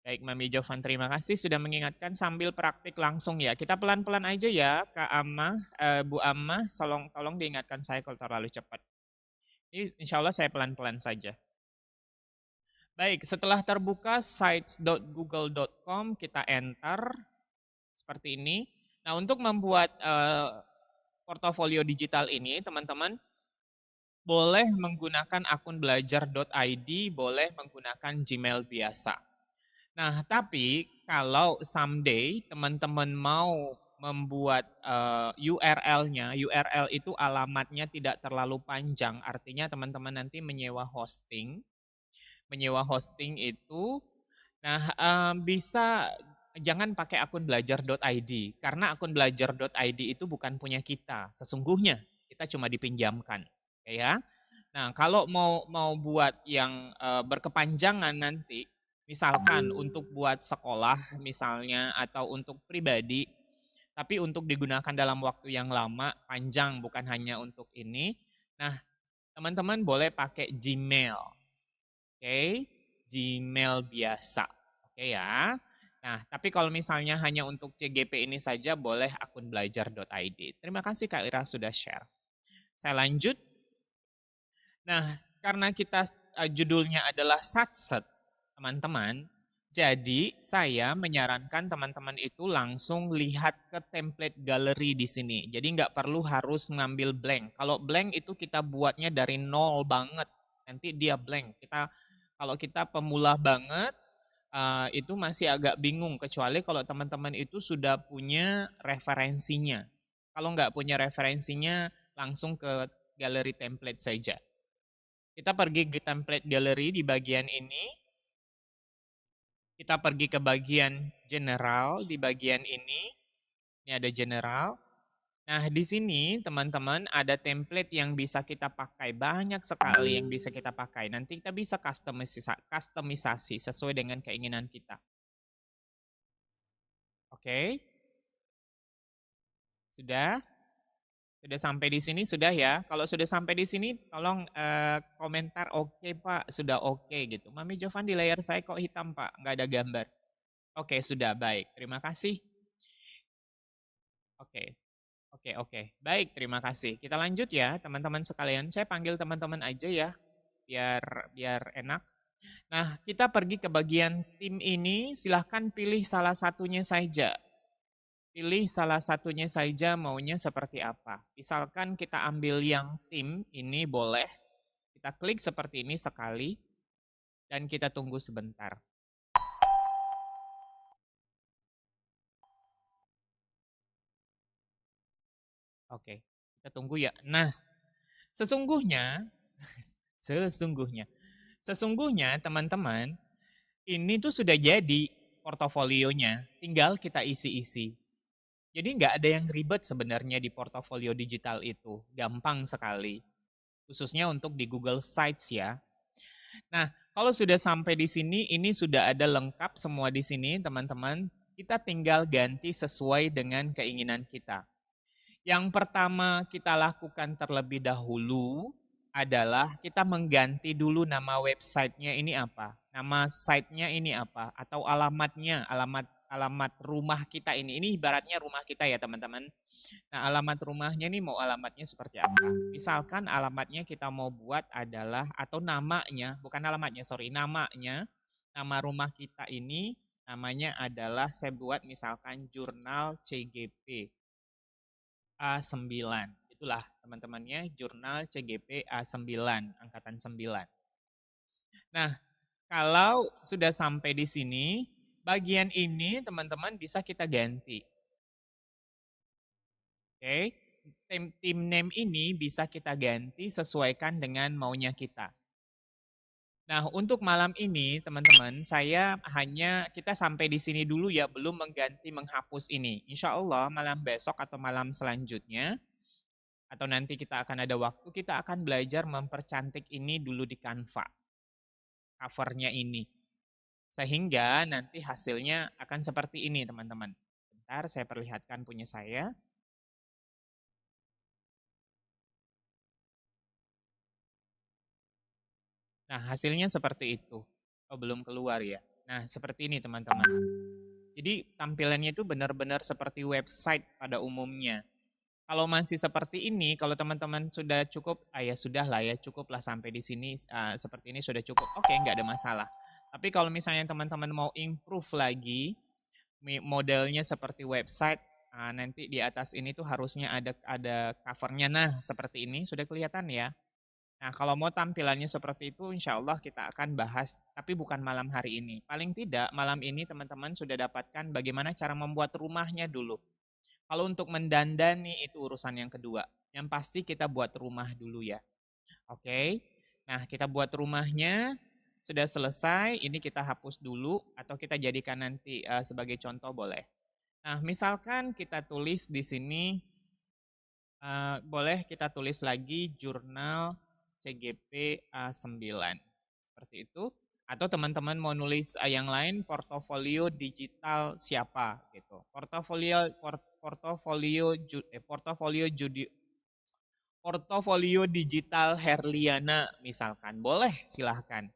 Baik, Mami Jovan, terima kasih sudah mengingatkan sambil praktik langsung ya. Kita pelan-pelan aja ya, Kak Amah, Bu Amah, tolong diingatkan saya kalau terlalu cepat. Ini insya Allah saya pelan-pelan saja. Baik, setelah terbuka sites.google.com, kita enter seperti ini. Nah, untuk membuat portofolio digital ini, teman-teman, boleh menggunakan akun belajar.id, boleh menggunakan Gmail biasa. Nah, tapi kalau someday teman-teman mau membuat URL-nya, URL itu alamatnya tidak terlalu panjang, artinya teman-teman nanti menyewa hosting. Menyewa hosting itu, nah bisa jangan pakai akun belajar.id, karena akun belajar.id itu bukan punya kita, sesungguhnya kita cuma dipinjamkan, ya. Nah, kalau mau buat yang berkepanjangan nanti, misalkan untuk buat sekolah misalnya atau untuk pribadi, tapi untuk digunakan dalam waktu yang lama, panjang, bukan hanya untuk ini. Nah, teman-teman boleh pakai Gmail. Oke, Gmail biasa. Oke ya. Nah, tapi kalau misalnya hanya untuk CGP ini saja boleh akun belajar.id. Terima kasih Kak Ira sudah share. Saya lanjut. Nah, karena kita judulnya adalah satset, teman-teman, jadi saya menyarankan teman-teman itu langsung lihat ke template galeri di sini. Jadi nggak perlu harus ngambil blank. Kalau blank itu kita buatnya dari nol banget, nanti dia blank. Kalau kita pemula banget, itu masih agak bingung. Kecuali kalau teman-teman itu sudah punya referensinya. Kalau nggak punya referensinya, langsung ke galeri template saja. Kita pergi ke template gallery di bagian ini. Kita pergi ke bagian general di bagian ini. Ini ada general. Nah, di sini teman-teman ada template yang bisa kita pakai. Banyak sekali yang bisa kita pakai. Nanti kita bisa kustomisasi sesuai dengan keinginan kita. Oke. Sudah? Sudah sampai di sini sudah ya. Kalau sudah sampai di sini tolong komentar oke Pak, sudah oke gitu. Mami Jovan di layar saya kok hitam Pak, nggak ada gambar. Oke, sudah baik. Terima kasih. Oke. Oke. Baik, terima kasih. Kita lanjut ya, teman-teman sekalian. Saya panggil teman-teman aja ya, biar enak. Nah, kita pergi ke bagian tim ini, silahkan pilih salah satunya saja. Pilih salah satunya saja maunya seperti apa. Misalkan kita ambil yang tim ini boleh. Kita klik seperti ini sekali dan kita tunggu sebentar. Oke, kita tunggu ya. Nah, sesungguhnya sesungguhnya teman-teman ini tuh sudah jadi portofolionya, tinggal kita isi-isi. Jadi nggak ada yang ribet sebenarnya di portofolio digital itu, gampang sekali. Khususnya untuk di Google Sites ya. Nah, kalau sudah sampai di sini, ini sudah ada lengkap semua di sini teman-teman. Kita tinggal ganti sesuai dengan keinginan kita. Yang pertama kita lakukan terlebih dahulu adalah kita mengganti dulu nama websitenya ini apa, nama site-nya ini apa, atau alamatnya, alamat rumah kita ini. Ini ibaratnya rumah kita ya teman-teman. Nah alamat rumahnya ini mau alamatnya seperti apa. Misalkan alamatnya kita mau buat adalah, atau namanya, bukan alamatnya, sorry, namanya, nama rumah kita ini namanya adalah saya buat misalkan Jurnal CGP. A9. Itulah teman-temannya jurnal CGP A9, angkatan 9. Nah, kalau sudah sampai di sini, bagian ini teman-teman bisa kita ganti. Oke, tim name ini bisa kita ganti sesuaikan dengan maunya kita. Nah, untuk malam ini teman-teman, kita sampai di sini dulu ya, belum menghapus ini. Insya Allah malam besok atau malam selanjutnya, atau nanti kita akan ada waktu, kita akan belajar mempercantik ini dulu di Canva, covernya ini. Sehingga nanti hasilnya akan seperti ini teman-teman. Bentar saya perlihatkan punya saya. Nah hasilnya seperti itu. Oh belum keluar ya. Nah, seperti ini teman-teman. Jadi tampilannya itu benar-benar seperti website pada umumnya. Kalau masih seperti ini, kalau teman-teman sudah cukup, ya sudah lah ya, cukuplah sampai di sini, seperti ini sudah cukup. Oke, nggak ada masalah. Tapi kalau misalnya teman-teman mau improve lagi, modelnya seperti website, nanti di atas ini tuh harusnya ada covernya. Nah, seperti ini sudah kelihatan ya. Nah, kalau mau tampilannya seperti itu, insya Allah kita akan bahas, tapi bukan malam hari ini. Paling tidak, malam ini teman-teman sudah dapatkan bagaimana cara membuat rumahnya dulu. Kalau untuk mendandani itu urusan yang kedua. Yang pasti kita buat rumah dulu ya. Oke. Nah, kita buat rumahnya, sudah selesai, ini kita hapus dulu atau kita jadikan nanti sebagai contoh boleh. Nah, misalkan kita tulis di sini, boleh kita tulis lagi jurnal CGP A9. Seperti itu. Atau teman-teman mau nulis yang lain, portofolio digital siapa gitu. Portofolio digital Herliana misalkan. Boleh, silahkan.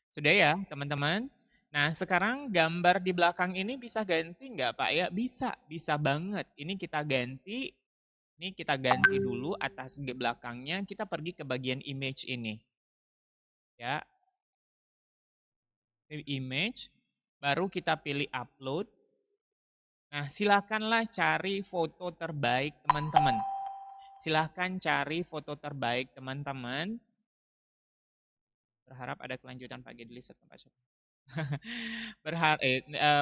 Sudah ya teman-teman? Nah sekarang gambar di belakang ini bisa ganti nggak Pak ya? Bisa, bisa banget. Ini kita ganti dulu atas belakangnya, kita pergi ke bagian image ini. Ya. Image, baru kita pilih upload. Nah, silakanlah cari foto terbaik teman-teman. Silahkan cari foto terbaik teman-teman. Berharap ada kelanjutan Pak Gedli setempat.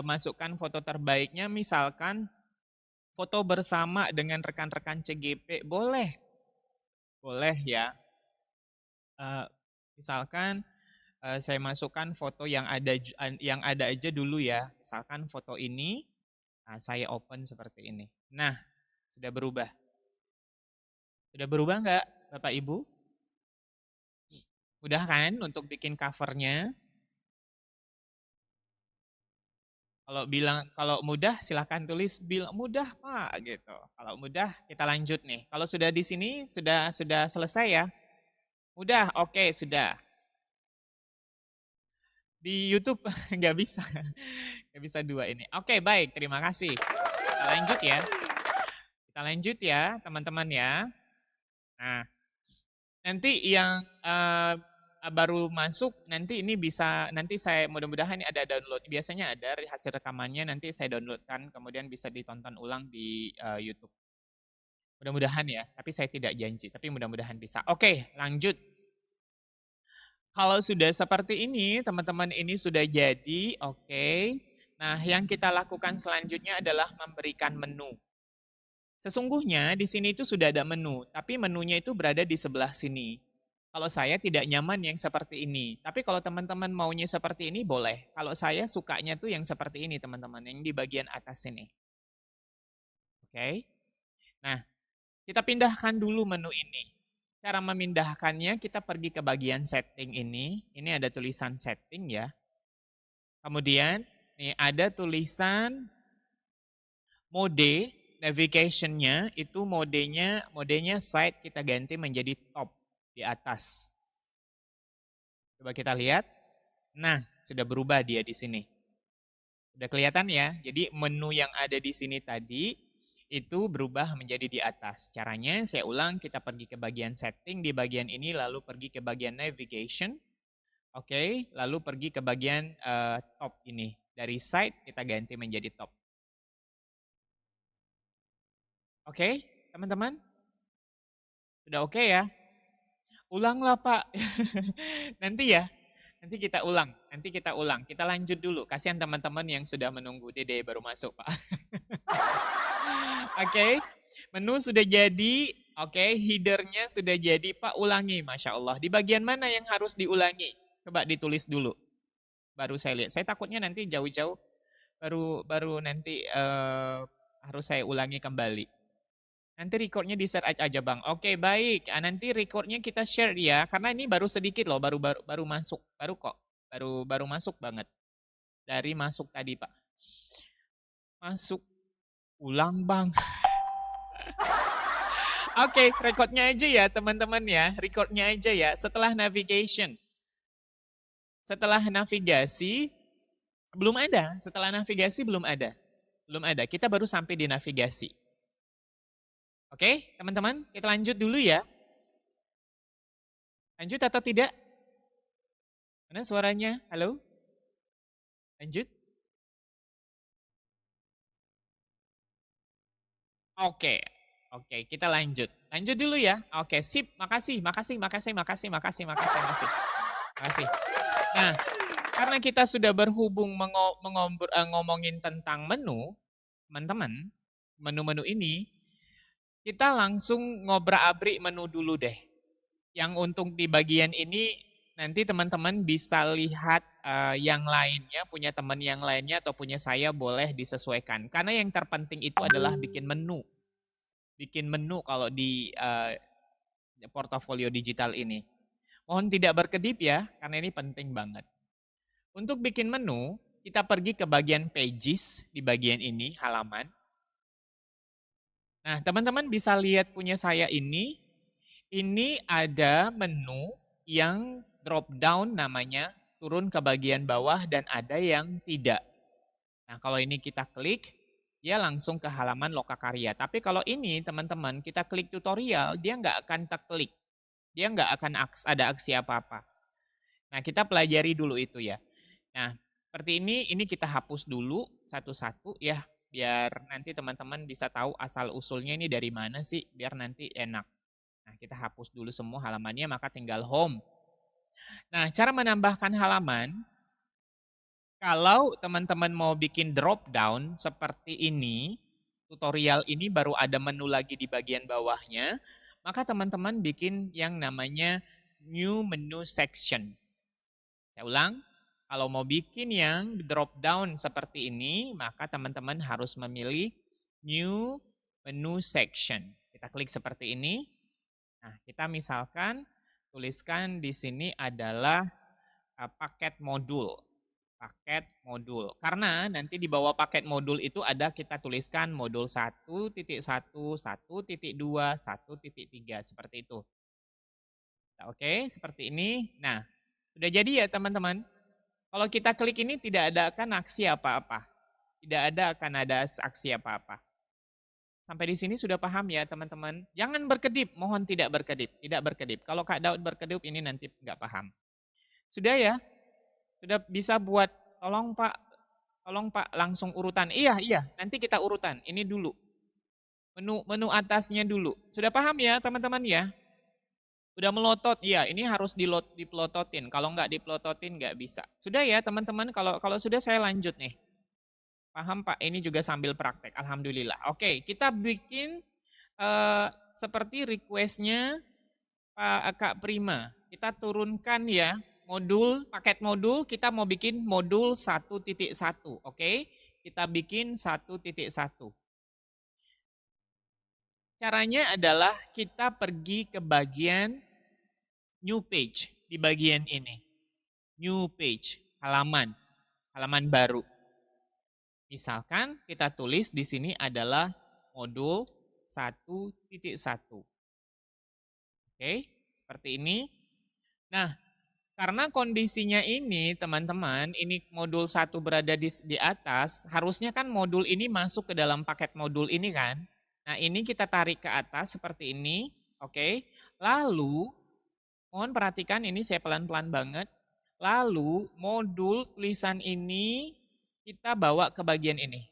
Masukkan foto terbaiknya, misalkan foto bersama dengan rekan-rekan CGP, boleh. Boleh ya. Misalkan saya masukkan foto yang ada aja dulu ya. Misalkan foto ini, saya open seperti ini. Nah, sudah berubah. Sudah berubah nggak Bapak Ibu? Mudah kan untuk bikin covernya? Kalau mudah silahkan tulis mudah Pak gitu. Kalau mudah kita lanjut nih. Kalau sudah di sini sudah selesai ya? Mudah, oke sudah. Di YouTube nggak bisa. Nggak bisa dua ini. Oke, baik. Terima kasih. Kita lanjut ya. Kita lanjut ya, teman-teman ya. Nah, nanti yang baru masuk, nanti ini bisa, nanti saya mudah-mudahan ada download. Biasanya ada hasil rekamannya, nanti saya downloadkan, kemudian bisa ditonton ulang di YouTube. Mudah-mudahan ya, tapi saya tidak janji. Tapi mudah-mudahan bisa. Oke, lanjut. Kalau sudah seperti ini, teman-teman ini sudah jadi, oke. Nah, yang kita lakukan selanjutnya adalah memberikan menu. Sesungguhnya di sini itu sudah ada menu, tapi menunya itu berada di sebelah sini. Kalau saya tidak nyaman yang seperti ini, tapi kalau teman-teman maunya seperti ini boleh. Kalau saya sukanya tuh yang seperti ini teman-teman, yang di bagian atas ini. Oke. Nah, kita pindahkan dulu menu ini. Cara memindahkannya, kita pergi ke bagian setting ini. Ini ada tulisan setting ya. Kemudian, nih ada tulisan mode, navigation-nya itu modenya site kita ganti menjadi top di atas. Coba kita lihat. Nah, sudah berubah dia di sini. Sudah kelihatan ya? Jadi menu yang ada di sini tadi itu berubah menjadi di atas. Caranya saya ulang, kita pergi ke bagian setting di bagian ini, lalu pergi ke bagian navigation. Oke, lalu pergi ke bagian top ini. Dari site kita ganti menjadi top. Oke, teman-teman? Sudah oke ya? Ulanglah Pak. Nanti ya, nanti kita ulang. Kita lanjut dulu. Kasihan teman-teman yang sudah menunggu. Dede baru masuk Pak. Oke, menu sudah jadi. Oke, headernya sudah jadi Pak. Ulangi, Masya Allah. Di bagian mana yang harus diulangi? Coba ditulis dulu. Baru saya lihat. Saya takutnya nanti jauh-jauh. Baru nanti harus saya ulangi kembali. Nanti recordnya di-share aja Bang. Oke, baik. Nanti recordnya kita share ya. Karena ini baru sedikit loh, baru masuk. Baru masuk banget. Dari masuk tadi Pak. Masuk. Ulang Bang. Oke, recordnya aja ya teman-teman ya. Recordnya aja ya. Setelah navigation. Setelah navigasi, Belum ada, setelah navigasi belum ada. Belum ada, kita baru sampai di navigasi. Oke, teman-teman, kita lanjut dulu ya. Lanjut atau tidak? Mana suaranya? Halo? Lanjut? Oke. Oke, kita lanjut. Lanjut dulu ya. Oke, sip. Makasih. Makasih. Nah, karena kita sudah berhubung ngomongin tentang menu, teman-teman, menu-menu ini, kita langsung ngobrak-abrik menu dulu deh. Yang untuk di bagian ini, nanti teman-teman bisa lihat yang lainnya, punya teman yang lainnya atau punya saya boleh disesuaikan. Karena yang terpenting itu adalah bikin menu. Bikin menu kalau di portofolio digital ini. Mohon tidak berkedip ya, karena ini penting banget. Untuk bikin menu, kita pergi ke bagian pages di bagian ini, halaman. Nah, teman-teman bisa lihat punya saya ini ada menu yang drop down namanya, turun ke bagian bawah dan ada yang tidak. Nah, kalau ini kita klik, dia langsung ke halaman Lokakarya. Tapi kalau ini teman-teman, kita klik tutorial, dia nggak akan terklik. Dia nggak akan ada aksi apa-apa. Nah, kita pelajari dulu itu ya. Nah, seperti ini kita hapus dulu satu-satu ya, biar nanti teman-teman bisa tahu asal-usulnya ini dari mana sih, biar nanti enak. Nah, kita hapus dulu semua halamannya, maka tinggal home. Nah, cara menambahkan halaman, kalau teman-teman mau bikin drop down seperti ini, tutorial ini baru ada menu lagi di bagian bawahnya, maka teman-teman bikin yang namanya new menu section. Saya ulang, kalau mau bikin yang drop down seperti ini, maka teman-teman harus memilih new menu section. Kita klik seperti ini. Nah, kita misalkan tuliskan di sini adalah paket modul. Paket modul. Karena nanti di bawah paket modul itu ada kita tuliskan modul 1.1, 1.2, 1.3 seperti itu. Oke, seperti ini. Nah, sudah jadi ya teman-teman. Kalau kita klik ini tidak ada akan aksi apa-apa. Tidak ada akan ada aksi apa-apa. Sampai di sini sudah paham ya teman-teman? Jangan berkedip, mohon tidak berkedip. Tidak berkedip. Kalau Kak Daud berkedip ini nanti nggak paham. Sudah ya? Sudah bisa buat, tolong Pak langsung urutan. Iya, nanti kita urutan. Ini dulu. Menu atasnya dulu. Sudah paham ya teman-teman ya? Udah melotot, ya ini harus dipelototin. Kalau nggak dipelototin nggak bisa. Sudah ya teman-teman, kalau sudah saya lanjut nih. Paham Pak, ini juga sambil praktek, alhamdulillah. Oke, kita bikin seperti requestnya Pak Kak Prima. Kita turunkan ya, paket modul, kita mau bikin modul 1.1, oke? Kita bikin 1.1. Caranya adalah kita pergi ke bagian new page di bagian ini. New page, halaman baru. Misalkan kita tulis di sini adalah modul 1.1. Oke, seperti ini. Nah, karena kondisinya ini teman-teman, ini modul 1 berada di atas, harusnya kan modul ini masuk ke dalam paket modul ini kan. Nah, ini kita tarik ke atas seperti ini, oke. Lalu, mohon perhatikan ini saya pelan-pelan banget. Lalu, modul tulisan ini kita bawa ke bagian ini.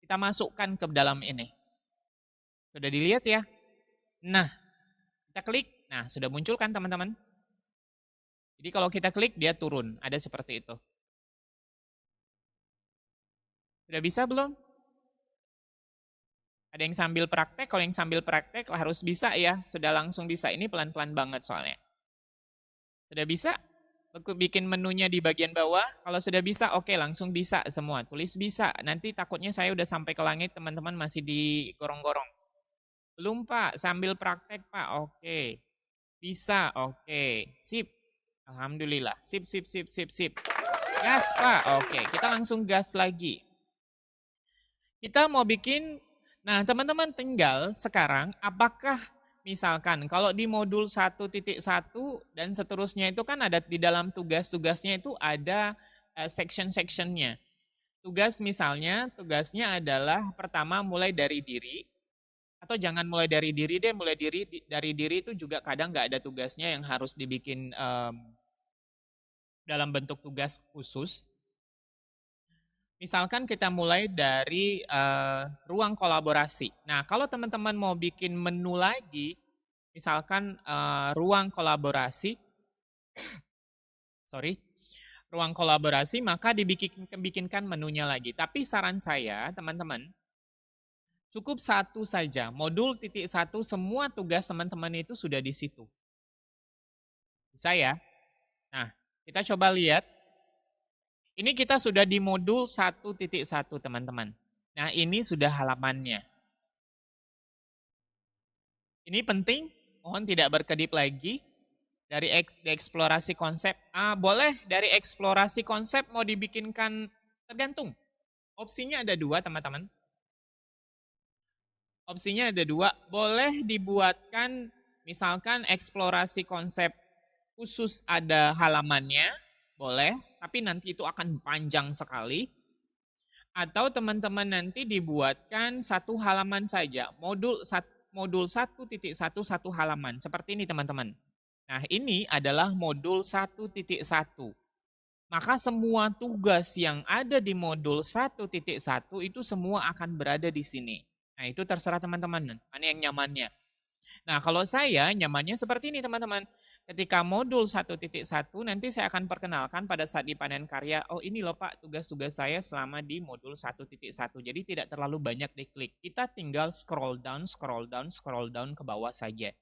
Kita masukkan ke dalam ini. Sudah dilihat ya? Nah, kita klik. Nah, sudah muncul kan teman-teman? Jadi kalau kita klik, dia turun. Ada seperti itu. Sudah bisa belum? Ada yang sambil praktek, kalau yang sambil praktek harus bisa ya. Sudah langsung bisa, ini pelan-pelan banget soalnya. Sudah bisa? Bikin menunya di bagian bawah, kalau sudah bisa oke langsung bisa semua. Tulis bisa, nanti takutnya saya udah sampai ke langit teman-teman masih digorong-gorong. Belum Pak, sambil praktek Pak, oke. Bisa, oke. Sip, alhamdulillah. Sip. Gas Pak, oke. Kita langsung gas lagi. Kita mau bikin, nah teman-teman tinggal sekarang apakah misalkan kalau di modul 1.1 dan seterusnya itu kan ada di dalam tugas-tugasnya itu ada section-sectionnya. Tugasnya adalah pertama mulai dari diri, atau jangan mulai dari diri deh, dari diri itu juga kadang nggak ada tugasnya yang harus dibikin dalam bentuk tugas khusus. Misalkan kita mulai dari ruang kolaborasi. Nah, kalau teman-teman mau bikin menu lagi, misalkan ruang kolaborasi, ruang kolaborasi, maka dibikinkan menunya lagi. Tapi saran saya, teman-teman, cukup satu saja. Modul titik satu, semua tugas teman-teman itu sudah di situ. Bisa ya? Nah, kita coba lihat. Ini kita sudah di modul 1.1, teman-teman. Nah, ini sudah halamannya. Ini penting, mohon tidak berkedip lagi. Dari eksplorasi konsep, boleh dari eksplorasi konsep mau dibikinkan, tergantung. Opsinya ada dua, teman-teman. Opsinya ada dua, boleh dibuatkan misalkan eksplorasi konsep khusus ada halamannya, boleh, tapi nanti itu akan panjang sekali. Atau teman-teman nanti dibuatkan satu halaman saja, modul 1.1 satu halaman, seperti ini teman-teman. Nah, ini adalah modul 1.1. Maka semua tugas yang ada di modul 1.1 itu semua akan berada di sini. Nah, itu terserah teman-teman, mana yang nyamannya. Nah, kalau saya nyamannya seperti ini teman-teman. Ketika modul 1.1 nanti saya akan perkenalkan pada saat di panen karya, oh ini loh Pak tugas-tugas saya selama di modul 1.1. Jadi tidak terlalu banyak diklik. Kita tinggal scroll down ke bawah saja.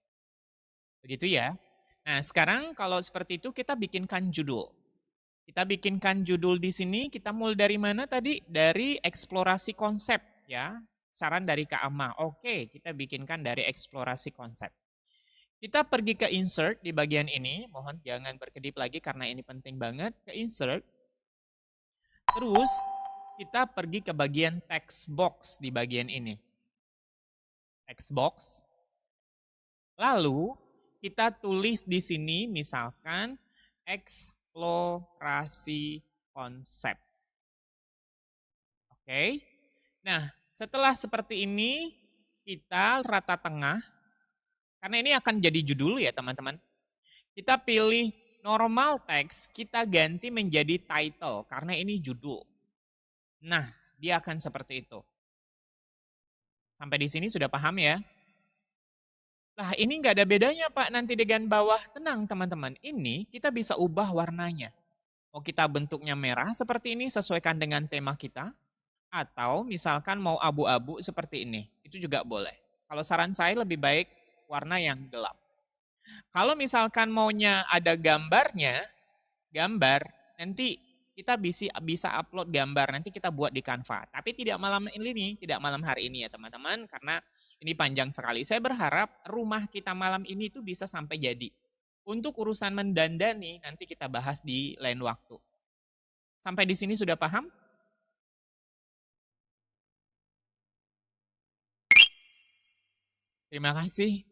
Begitu ya. Nah, sekarang kalau seperti itu kita bikinkan judul. Kita bikinkan judul di sini, kita mulai dari mana tadi? Dari eksplorasi konsep ya. Saran dari Kak Ama. Oke, kita bikinkan dari eksplorasi konsep. Kita pergi ke insert di bagian ini. Mohon jangan berkedip lagi karena ini penting banget. Ke insert. Terus kita pergi ke bagian text box di bagian ini. Text box. Lalu kita tulis di sini misalkan eksplorasi konsep. Oke. Nah, setelah seperti ini kita rata tengah. Karena ini akan jadi judul ya teman-teman. Kita pilih normal text, kita ganti menjadi title karena ini judul. Nah, dia akan seperti itu. Sampai di sini sudah paham ya? Nah, ini nggak ada bedanya Pak nanti dengan bawah. Tenang teman-teman, ini kita bisa ubah warnanya. Mau kita bentuknya merah seperti ini sesuaikan dengan tema kita. Atau misalkan mau abu-abu seperti ini, itu juga boleh. Kalau saran saya lebih baik warna yang gelap. Kalau misalkan maunya ada gambarnya, nanti kita bisa upload gambar, nanti kita buat di Canva. Tapi tidak malam hari ini ya teman-teman, karena ini panjang sekali. Saya berharap rumah kita malam ini tuh bisa sampai jadi. Untuk urusan mendandani, nanti kita bahas di lain waktu. Sampai di sini sudah paham? Terima kasih.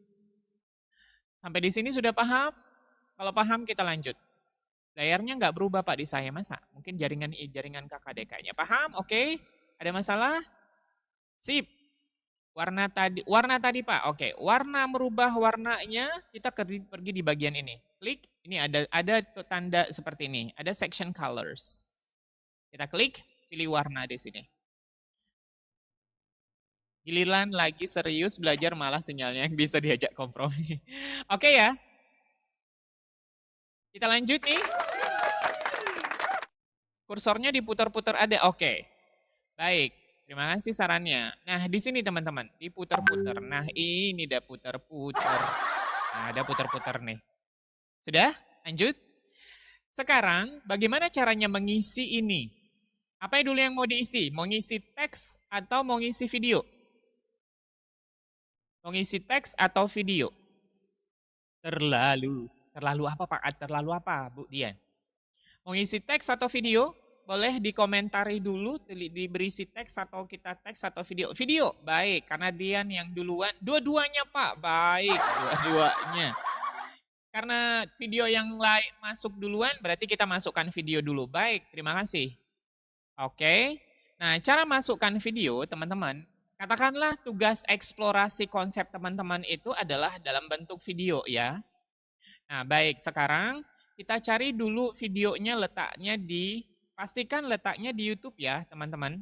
Sampai di sini sudah paham? Kalau paham kita lanjut. Layarnya nggak berubah Pak di saya, masa? Mungkin jaringan KKDK-nya. Paham? Oke. Ada masalah? Sip. Warna tadi Pak. Oke, warna merubah warnanya, kita pergi di bagian ini. Klik, ini ada tanda seperti ini, ada section colors. Kita klik, pilih warna di sini. Giliran lagi serius belajar malah sinyalnya yang bisa diajak kompromi. Oke ya. Kita lanjut nih. Kursornya diputar-putar ada. Oke. Baik. Terima kasih sarannya. Nah, di sini teman-teman, diputar-putar. Nah, ini udah putar-putar. Nah, ada putar-putar nih. Sudah? Lanjut. Sekarang, bagaimana caranya mengisi ini? Apa dulu yang mau diisi? Mau ngisi teks atau mau ngisi video? Mau ngisi teks atau video? Terlalu apa Pak? Terlalu apa Bu Dian? Mau ngisi teks atau video? Boleh dikomentari dulu, berisi teks atau kita teks atau video. Video, baik. Karena Dian yang duluan. Dua-duanya Pak, baik. Dua-duanya. Karena video yang lain masuk duluan, berarti kita masukkan video dulu. Baik, terima kasih. Oke. Nah, cara masukkan video, teman-teman, katakanlah tugas eksplorasi konsep teman-teman itu adalah dalam bentuk video ya. Nah, baik, sekarang kita cari dulu videonya pastikan letaknya di YouTube ya, teman-teman.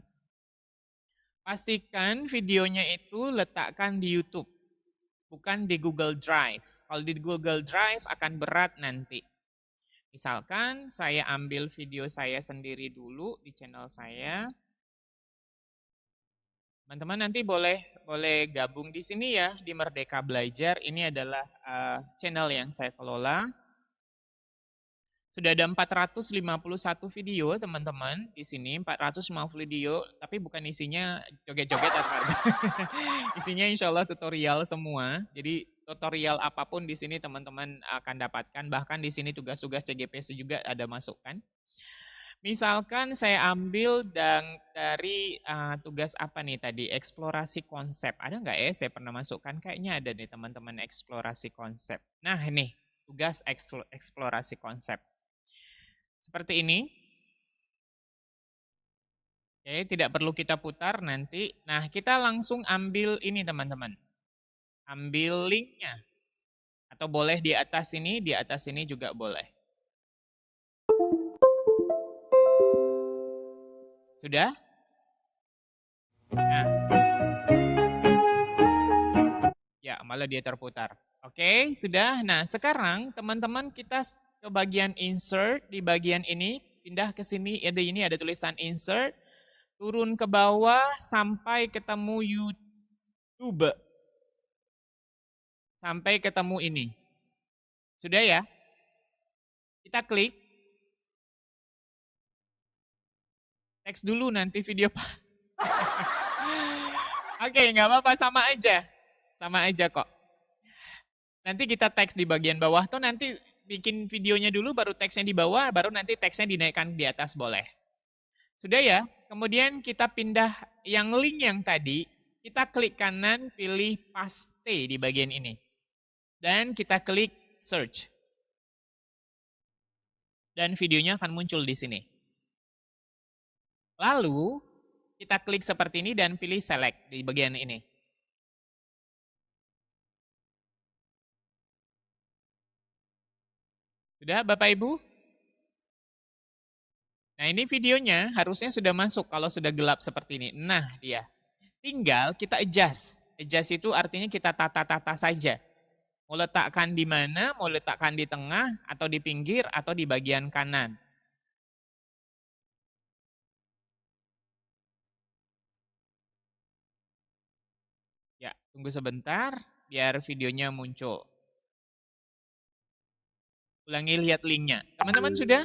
Pastikan videonya itu letakkan di YouTube, bukan di Google Drive. Kalau di Google Drive akan berat nanti. Misalkan saya ambil video saya sendiri dulu di channel saya. Teman-teman nanti boleh gabung di sini ya, di Merdeka Belajar. Ini adalah channel yang saya kelola. Sudah ada 451 video teman-teman di sini, 450 video, tapi bukan isinya joget-joget atau isinya insya Allah tutorial semua. Jadi tutorial apapun di sini teman-teman akan dapatkan. Bahkan di sini tugas-tugas CGPC juga ada masukkan. Misalkan saya ambil dari tugas apa nih tadi, eksplorasi konsep. Ada nggak ya saya pernah masukkan? Kayaknya ada nih teman-teman eksplorasi konsep. Nah ini tugas eksplorasi konsep. Seperti ini. Oke, tidak perlu kita putar nanti. Nah, kita langsung ambil ini teman-teman. Ambil linknya. Atau boleh di atas ini juga boleh. Sudah? Nah. Ya, malah dia terputar. Oke, sudah. Nah, sekarang teman-teman kita ke bagian insert, di bagian ini, pindah ke sini, ini ada tulisan insert, turun ke bawah sampai ketemu YouTube. Sampai ketemu ini. Sudah ya? Kita klik. Teks dulu nanti video. Oke, nggak apa-apa, sama aja. Sama aja kok. Nanti kita teks di bagian bawah tuh nanti bikin videonya dulu, baru teksnya di bawah, baru nanti teksnya dinaikkan di atas boleh. Sudah ya? Kemudian kita pindah yang link yang tadi, kita klik kanan, pilih paste di bagian ini. Dan kita klik search. Dan videonya akan muncul di sini. Lalu, kita klik seperti ini dan pilih select di bagian ini. Sudah Bapak Ibu? Nah ini videonya harusnya sudah masuk kalau sudah gelap seperti ini. Nah dia. Tinggal kita adjust. Adjust itu artinya kita tata-tata saja. Mau letakkan di mana, mau letakkan di tengah, atau di pinggir, atau di bagian kanan. Ya, tunggu sebentar biar videonya muncul. Ulangi lihat linknya. Teman-teman sudah?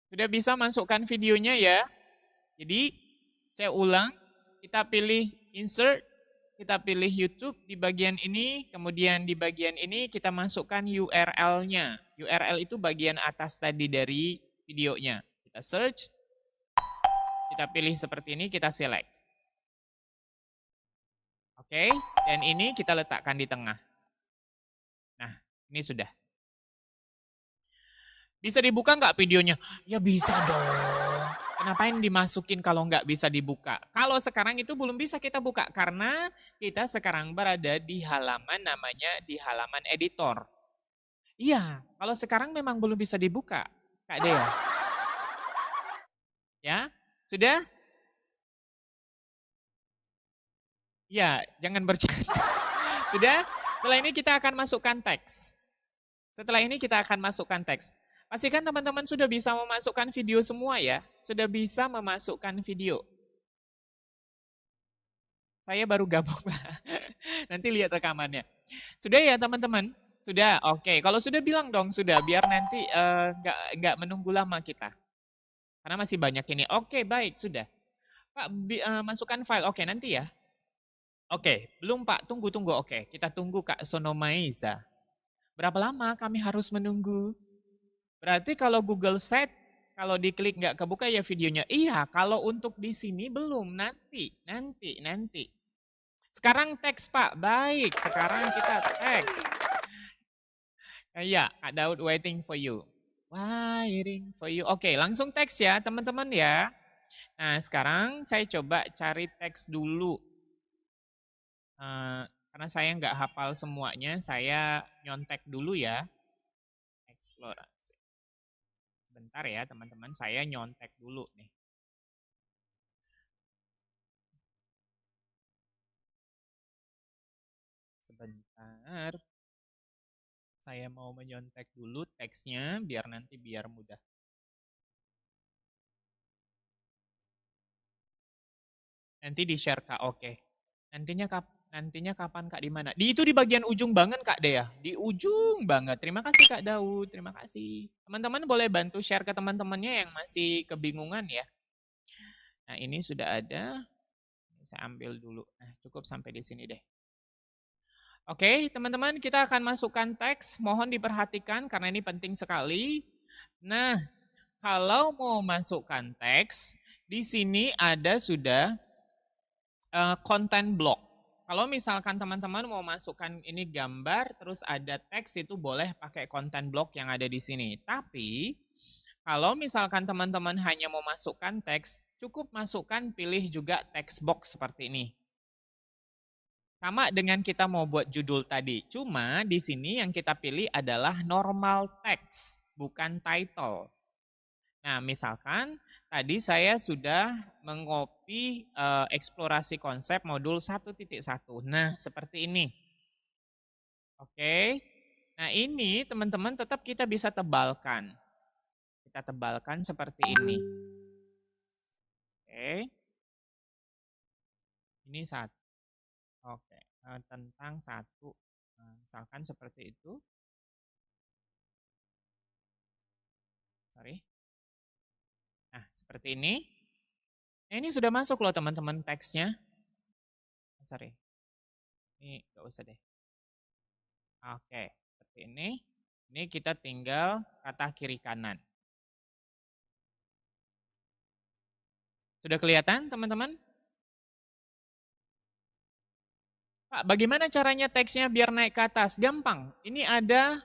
Sudah bisa masukkan videonya ya? Jadi, saya ulang, kita pilih insert, kita pilih YouTube di bagian ini, kemudian di bagian ini kita masukkan URL-nya. URL itu bagian atas tadi dari videonya. Kita search, kita pilih seperti ini, kita select. Oke, dan ini kita letakkan di tengah. Nah, ini sudah. Bisa dibuka nggak videonya? Ya bisa dong. Kenapa yang dimasukin kalau nggak bisa dibuka? Kalau sekarang itu belum bisa kita buka karena kita sekarang berada di halaman di halaman editor. Iya, kalau sekarang memang belum bisa dibuka, Kak Dea. Ya, sudah? Ya, jangan bercanda. Sudah? Setelah ini kita akan masukkan teks. Setelah ini kita akan masukkan teks. Pastikan teman-teman sudah bisa memasukkan video semua ya. Sudah bisa memasukkan video. Saya baru gabung. Nanti lihat rekamannya. Sudah ya teman-teman? Sudah, oke. Kalau sudah bilang dong sudah, biar nanti nggak menunggu lama kita. Karena masih banyak ini. Oke, baik, sudah. Pak, masukkan file. Oke, nanti ya. Oke, belum Pak. Tunggu. Oke, kita tunggu Kak Sonomaiza. Berapa lama kami harus menunggu? Berarti kalau Google Set, kalau diklik nggak kebuka ya videonya. Iya, kalau untuk di sini belum. Nanti. Sekarang teks Pak. Baik, sekarang kita teks. Iya, Kak Daud waiting for you. Waiting for you. Oke, langsung teks ya teman-teman ya. Nah, sekarang saya coba cari teks dulu. Karena saya nggak hafal semuanya, saya nyontek dulu ya. Eksplorasi. Bentar ya teman-teman, saya nyontek dulu nih. Sebentar. Saya mau menyontek dulu teksnya biar mudah. Nanti di-share Kak, oke. Nantinya kapan Kak, di mana? Itu di bagian ujung banget Kak Dea. Di ujung banget. Terima kasih Kak Daud, terima kasih. Teman-teman boleh bantu share ke teman-temannya yang masih kebingungan ya. Nah, ini sudah ada. Saya ambil dulu. Nah, cukup sampai di sini deh. Oke, teman-teman, kita akan masukkan teks. Mohon diperhatikan karena ini penting sekali. Nah, kalau mau masukkan teks, di sini ada sudah content block. Kalau misalkan teman-teman mau masukkan ini gambar, terus ada teks, itu boleh pakai content block yang ada di sini. Tapi, kalau misalkan teman-teman hanya mau masukkan teks, cukup masukkan pilih juga text box seperti ini. Sama dengan kita mau buat judul tadi. Cuma di sini yang kita pilih adalah normal text, bukan title. Nah, misalkan tadi saya sudah mengopi eksplorasi konsep modul 1.1. Nah, seperti ini. Oke. Nah, ini teman-teman tetap kita bisa tebalkan. Kita tebalkan seperti ini. Oke. Ini satu. Oke. Tentang satu. Misalkan seperti itu. Sorry. Nah, seperti ini. Ini sudah masuk loh teman-teman teksnya. Sorry. Ini nggak usah deh. Oke, seperti ini. Ini kita tinggal kata kiri kanan. Sudah kelihatan teman-teman? Pak, bagaimana caranya teksnya biar naik ke atas? Gampang. Ini ada,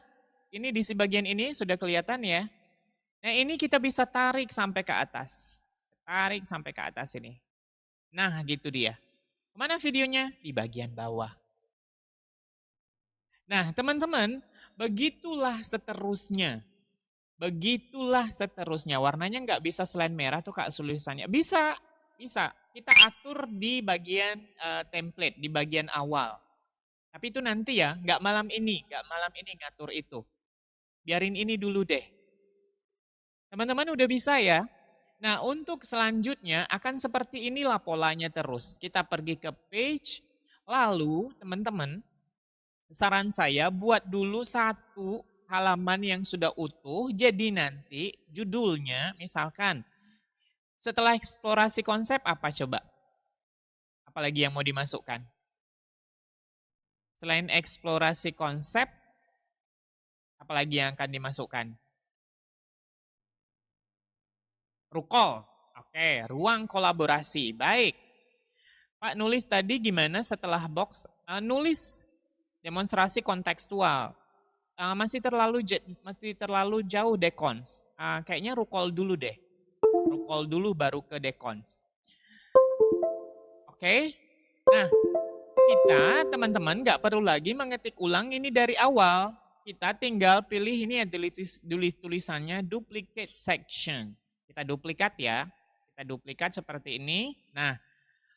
ini di bagian ini sudah kelihatan ya. Nah, ini kita bisa tarik sampai ke atas. Tarik sampai ke atas ini. Nah, gitu dia. Kemana videonya? Di bagian bawah. Nah, teman-teman, begitulah seterusnya. Begitulah seterusnya. Warnanya nggak bisa selain merah tuh Kak tulisannya. Bisa, bisa. Kita atur di bagian template, di bagian awal. Tapi itu nanti ya, nggak malam ini ngatur itu. Biarin ini dulu deh. Teman-teman udah bisa ya? Nah, untuk selanjutnya akan seperti inilah polanya terus. Kita pergi ke page, lalu teman-teman, saran saya buat dulu satu halaman yang sudah utuh, jadi nanti judulnya misalkan setelah eksplorasi konsep apa coba? Apalagi yang mau dimasukkan? Selain eksplorasi konsep, apalagi yang akan dimasukkan? Rukol. Oke, ruang kolaborasi. Baik. Pak nulis tadi gimana setelah box? Nulis demonstrasi kontekstual. Masih terlalu jauh dekons. Kayaknya rukol dulu deh. Rukol dulu baru ke dekons. Oke. Nah, kita teman-teman nggak perlu lagi mengetik ulang ini dari awal. Kita tinggal pilih ini ya tulisannya duplicate section. Kita duplikat ya. Kita duplikat seperti ini. Nah,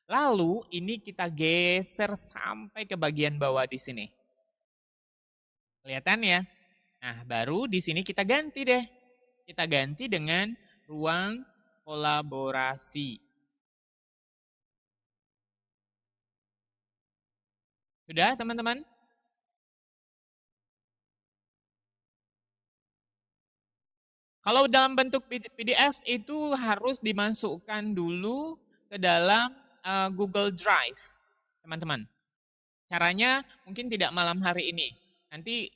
lalu ini kita geser sampai ke bagian bawah di sini. Kelihatan ya? Nah, baru di sini kita ganti deh. Kita ganti dengan ruang kolaborasi. Sudah teman-teman? Kalau dalam bentuk PDF itu harus dimasukkan dulu ke dalam Google Drive, teman-teman. Caranya mungkin tidak malam hari ini. Nanti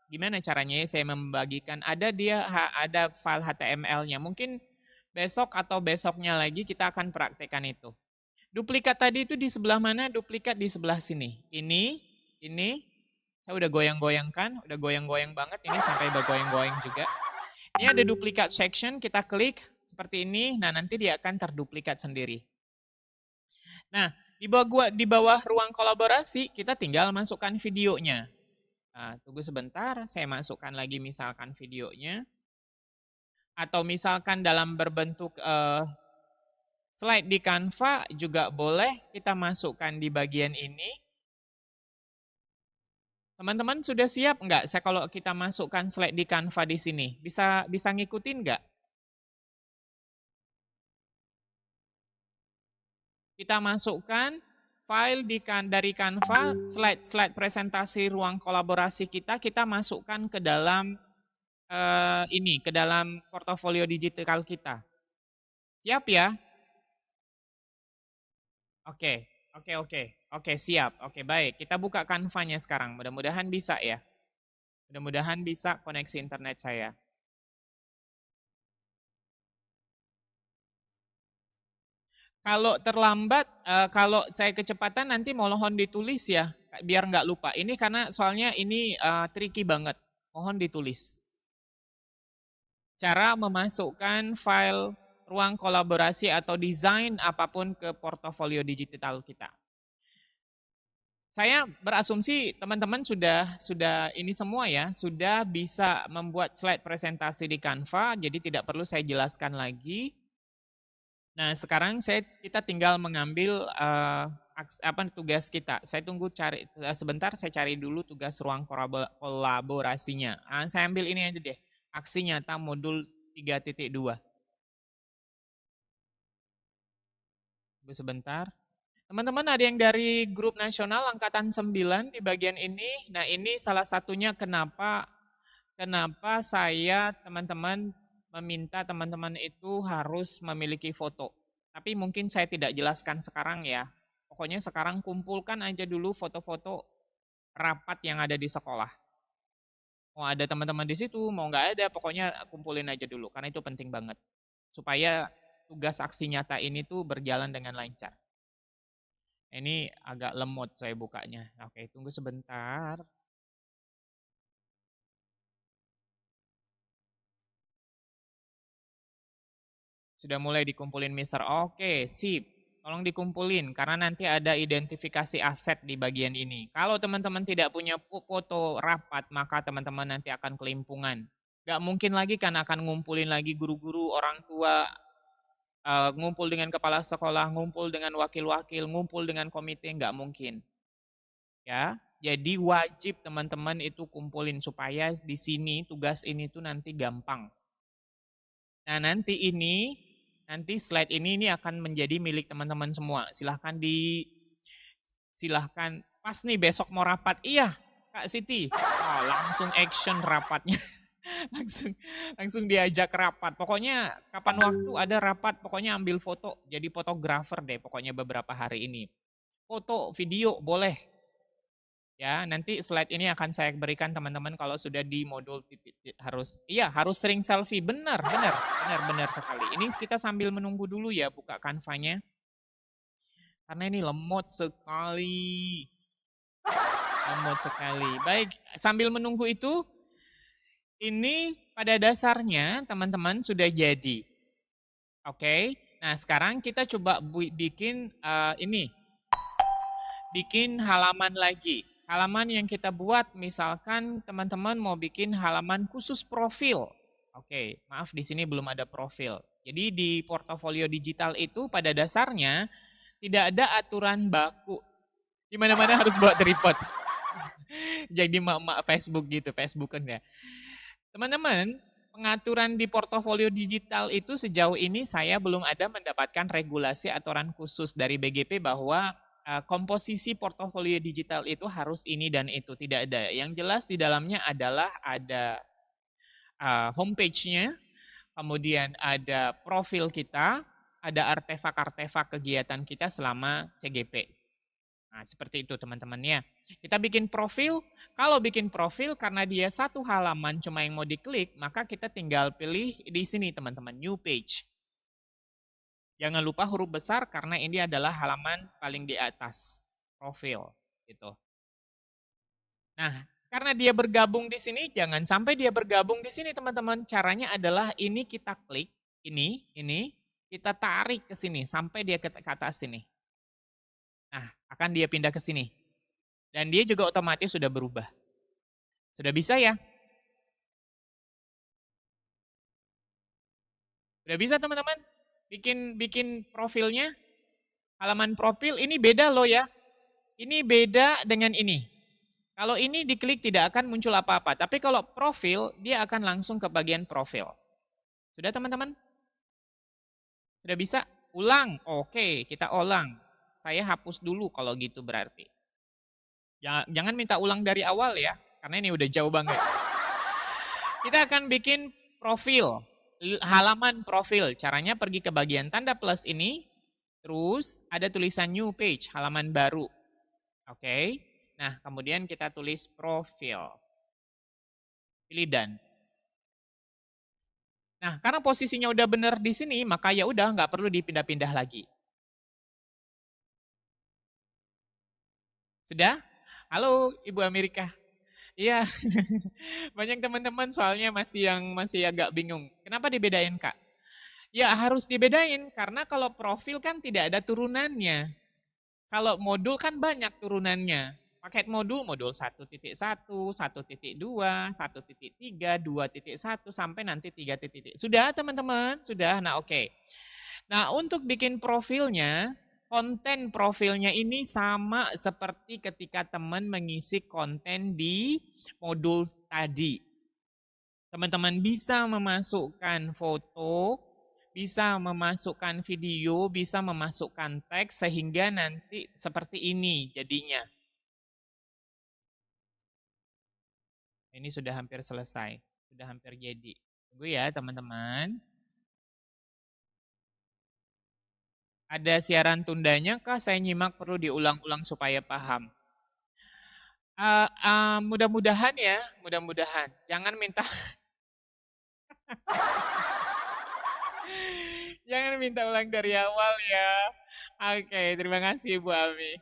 gimana caranya saya membagikan? Ada file HTML-nya. Mungkin besok atau besoknya lagi kita akan praktekkan itu. Duplikat tadi itu di sebelah mana? Duplikat di sebelah sini. Ini, Saya udah goyang-goyangkan, udah goyang-goyang banget ini sampai bergoyang-goyang juga. Ini ada duplikat section, kita klik seperti ini, nah nanti dia akan terduplikat sendiri. Nah, di bawah ruang kolaborasi, kita tinggal masukkan videonya. Nah, tunggu sebentar, saya masukkan lagi misalkan videonya. Atau misalkan dalam berbentuk slide di Canva juga boleh kita masukkan di bagian ini. Teman-teman sudah siap nggak? Saya kalau kita masukkan slide di Canva di sini, bisa ngikutin nggak? Kita masukkan file dari Canva, slide presentasi ruang kolaborasi kita masukkan ke dalam ke dalam portofolio digital kita. Siap ya? Oke, siap. Oke, baik. Kita buka Canva-nya sekarang. Mudah-mudahan bisa ya. Mudah-mudahan bisa koneksi internet saya. Kalau terlambat, kalau saya kecepatan nanti mohon ditulis ya, biar nggak lupa. Ini karena soalnya ini tricky banget. Mohon ditulis. Cara memasukkan file ruang kolaborasi atau desain apapun ke portofolio digital kita. Saya berasumsi teman-teman sudah ini semua ya, sudah bisa membuat slide presentasi di Canva, jadi tidak perlu saya jelaskan lagi. Nah, sekarang kita tinggal mengambil tugas kita. Saya tunggu sebentar, saya cari dulu tugas ruang kolaborasinya. Saya ambil ini aja deh, aksi nyata modul 3.2. Tunggu sebentar. Teman-teman ada yang dari grup nasional angkatan 9 di bagian ini. Nah, ini salah satunya kenapa saya teman-teman meminta teman-teman itu harus memiliki foto. Tapi mungkin saya tidak jelaskan sekarang ya. Pokoknya sekarang kumpulkan aja dulu foto-foto rapat yang ada di sekolah. Mau ada teman-teman di situ, mau nggak ada, pokoknya kumpulin aja dulu. Karena itu penting banget. Supaya tugas aksi nyata ini tuh berjalan dengan lancar. Ini agak lemot saya bukanya. Oke, tunggu sebentar. Sudah mulai dikumpulin Mister. Oke, sip. Tolong dikumpulin karena nanti ada identifikasi aset di bagian ini. Kalau teman-teman tidak punya foto rapat, maka teman-teman nanti akan kelimpungan. Gak mungkin lagi kan akan ngumpulin lagi guru-guru, orang tua, ngumpul dengan kepala sekolah, ngumpul dengan wakil-wakil, ngumpul dengan komite, nggak mungkin. Ya, jadi wajib teman-teman itu kumpulin supaya di sini tugas ini tuh nanti gampang. Nah, nanti slide ini akan menjadi milik teman-teman semua. Silahkan pas nih besok mau rapat. Iya, Kak Siti. Oh, langsung action rapatnya. langsung diajak rapat. Pokoknya kapan waktu ada rapat, pokoknya ambil foto. Jadi fotografer deh pokoknya beberapa hari ini. Foto, video boleh. Ya, nanti slide ini akan saya berikan teman-teman kalau sudah di modul harus sering selfie. Benar sekali. Ini kita sambil menunggu dulu ya buka Canva-nya. Karena ini lemot sekali. Baik, sambil menunggu itu ini pada dasarnya teman-teman sudah jadi. Oke. Nah, sekarang kita coba bikin bikin halaman lagi. Halaman yang kita buat, misalkan teman-teman mau bikin halaman khusus profil. Oke, maaf di sini belum ada profil. Jadi di portofolio digital itu pada dasarnya tidak ada aturan baku. Di mana-mana harus buat tripod. Jadi mak-mak Facebook gitu, Facebookan ya. Teman-teman, pengaturan di portofolio digital itu sejauh ini saya belum ada mendapatkan regulasi aturan khusus dari BGP bahwa komposisi portofolio digital itu harus ini dan itu, tidak ada. Yang jelas di dalamnya adalah ada homepage-nya, kemudian ada profil kita, ada artefak-artefak kegiatan kita selama CGP. Nah, seperti itu teman-teman ya. Kita bikin profil, kalau bikin profil karena dia satu halaman cuma yang mau diklik, maka kita tinggal pilih di sini teman-teman, new page. Jangan lupa huruf besar karena ini adalah halaman paling di atas profil gitu. Nah, Karena dia bergabung di sini, jangan sampai dia bergabung di sini teman-teman. Caranya adalah ini kita klik, ini, kita tarik ke sini sampai dia ke atas sini. Nah, akan dia pindah ke sini. Dan dia juga otomatis sudah berubah. Sudah bisa ya? Sudah bisa teman-teman? Bikin profilnya, halaman profil ini beda loh ya. Ini beda dengan ini. Kalau ini diklik tidak akan muncul apa-apa. Tapi kalau profil, dia akan langsung ke bagian profil. Sudah teman-teman? Sudah bisa? Ulang. Oke, kita ulang. Saya hapus dulu kalau gitu berarti. Jangan minta ulang dari awal ya, karena ini udah jauh banget. Kita akan bikin profil, halaman profil. Caranya pergi ke bagian tanda plus ini, terus ada tulisan new page, halaman baru. Oke. Nah, kemudian kita tulis profil. Pilih dan. Nah, karena posisinya udah benar di sini, maka ya udah nggak perlu dipindah-pindah lagi. Sudah? Halo, Ibu Amerika. Iya, banyak teman-teman soalnya masih agak bingung. Kenapa dibedain, Kak? Ya harus dibedain karena kalau profil kan tidak ada turunannya. Kalau modul kan banyak turunannya. Paket modul 1.1, 1.2, 1.3, 2.1 sampai nanti 3.0. Sudah teman-teman? Sudah. Nah, oke. Nah, untuk bikin profilnya, konten profilnya ini sama seperti ketika teman mengisi konten di modul tadi. Teman-teman bisa memasukkan foto, bisa memasukkan video, bisa memasukkan teks sehingga nanti seperti ini jadinya. Ini sudah hampir selesai, sudah hampir jadi. Tunggu ya teman-teman. Ada siaran tundanya kah? Saya nyimak perlu diulang-ulang supaya paham. Mudah-mudahan ya, mudah-mudahan. Jangan minta jangan minta ulang dari awal ya. Oke, terima kasih Bu Ami.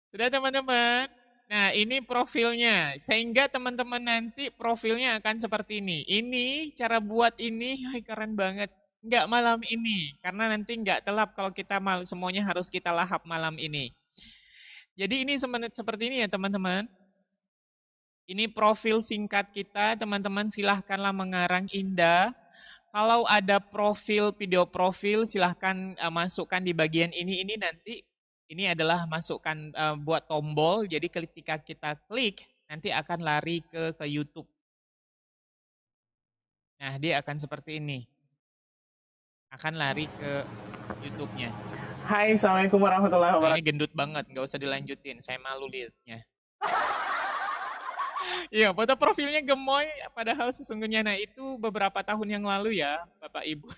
Sudah teman-teman? Nah, ini profilnya. Sehingga teman-teman nanti profilnya akan seperti ini. Ini cara buat ini keren banget. Enggak malam ini, karena nanti enggak telap kalau kita semuanya harus kita lahap malam ini. Jadi ini seperti ini ya teman-teman. Ini profil singkat kita, teman-teman silahkanlah mengarang indah. Kalau ada profil, video profil, silahkan masukkan di bagian ini nanti. Ini adalah masukkan buat tombol, jadi ketika kita klik, nanti akan lari ke YouTube. Nah, dia akan seperti ini. Akan lari ke YouTube-nya. Hai, Assalamualaikum warahmatullahi Nah, wabarakatuh. ini gendut banget, nggak usah dilanjutin. Saya malu liatnya. Iya, foto profilnya gemoy, padahal sesungguhnya, nah itu beberapa tahun yang lalu ya, Bapak Ibu.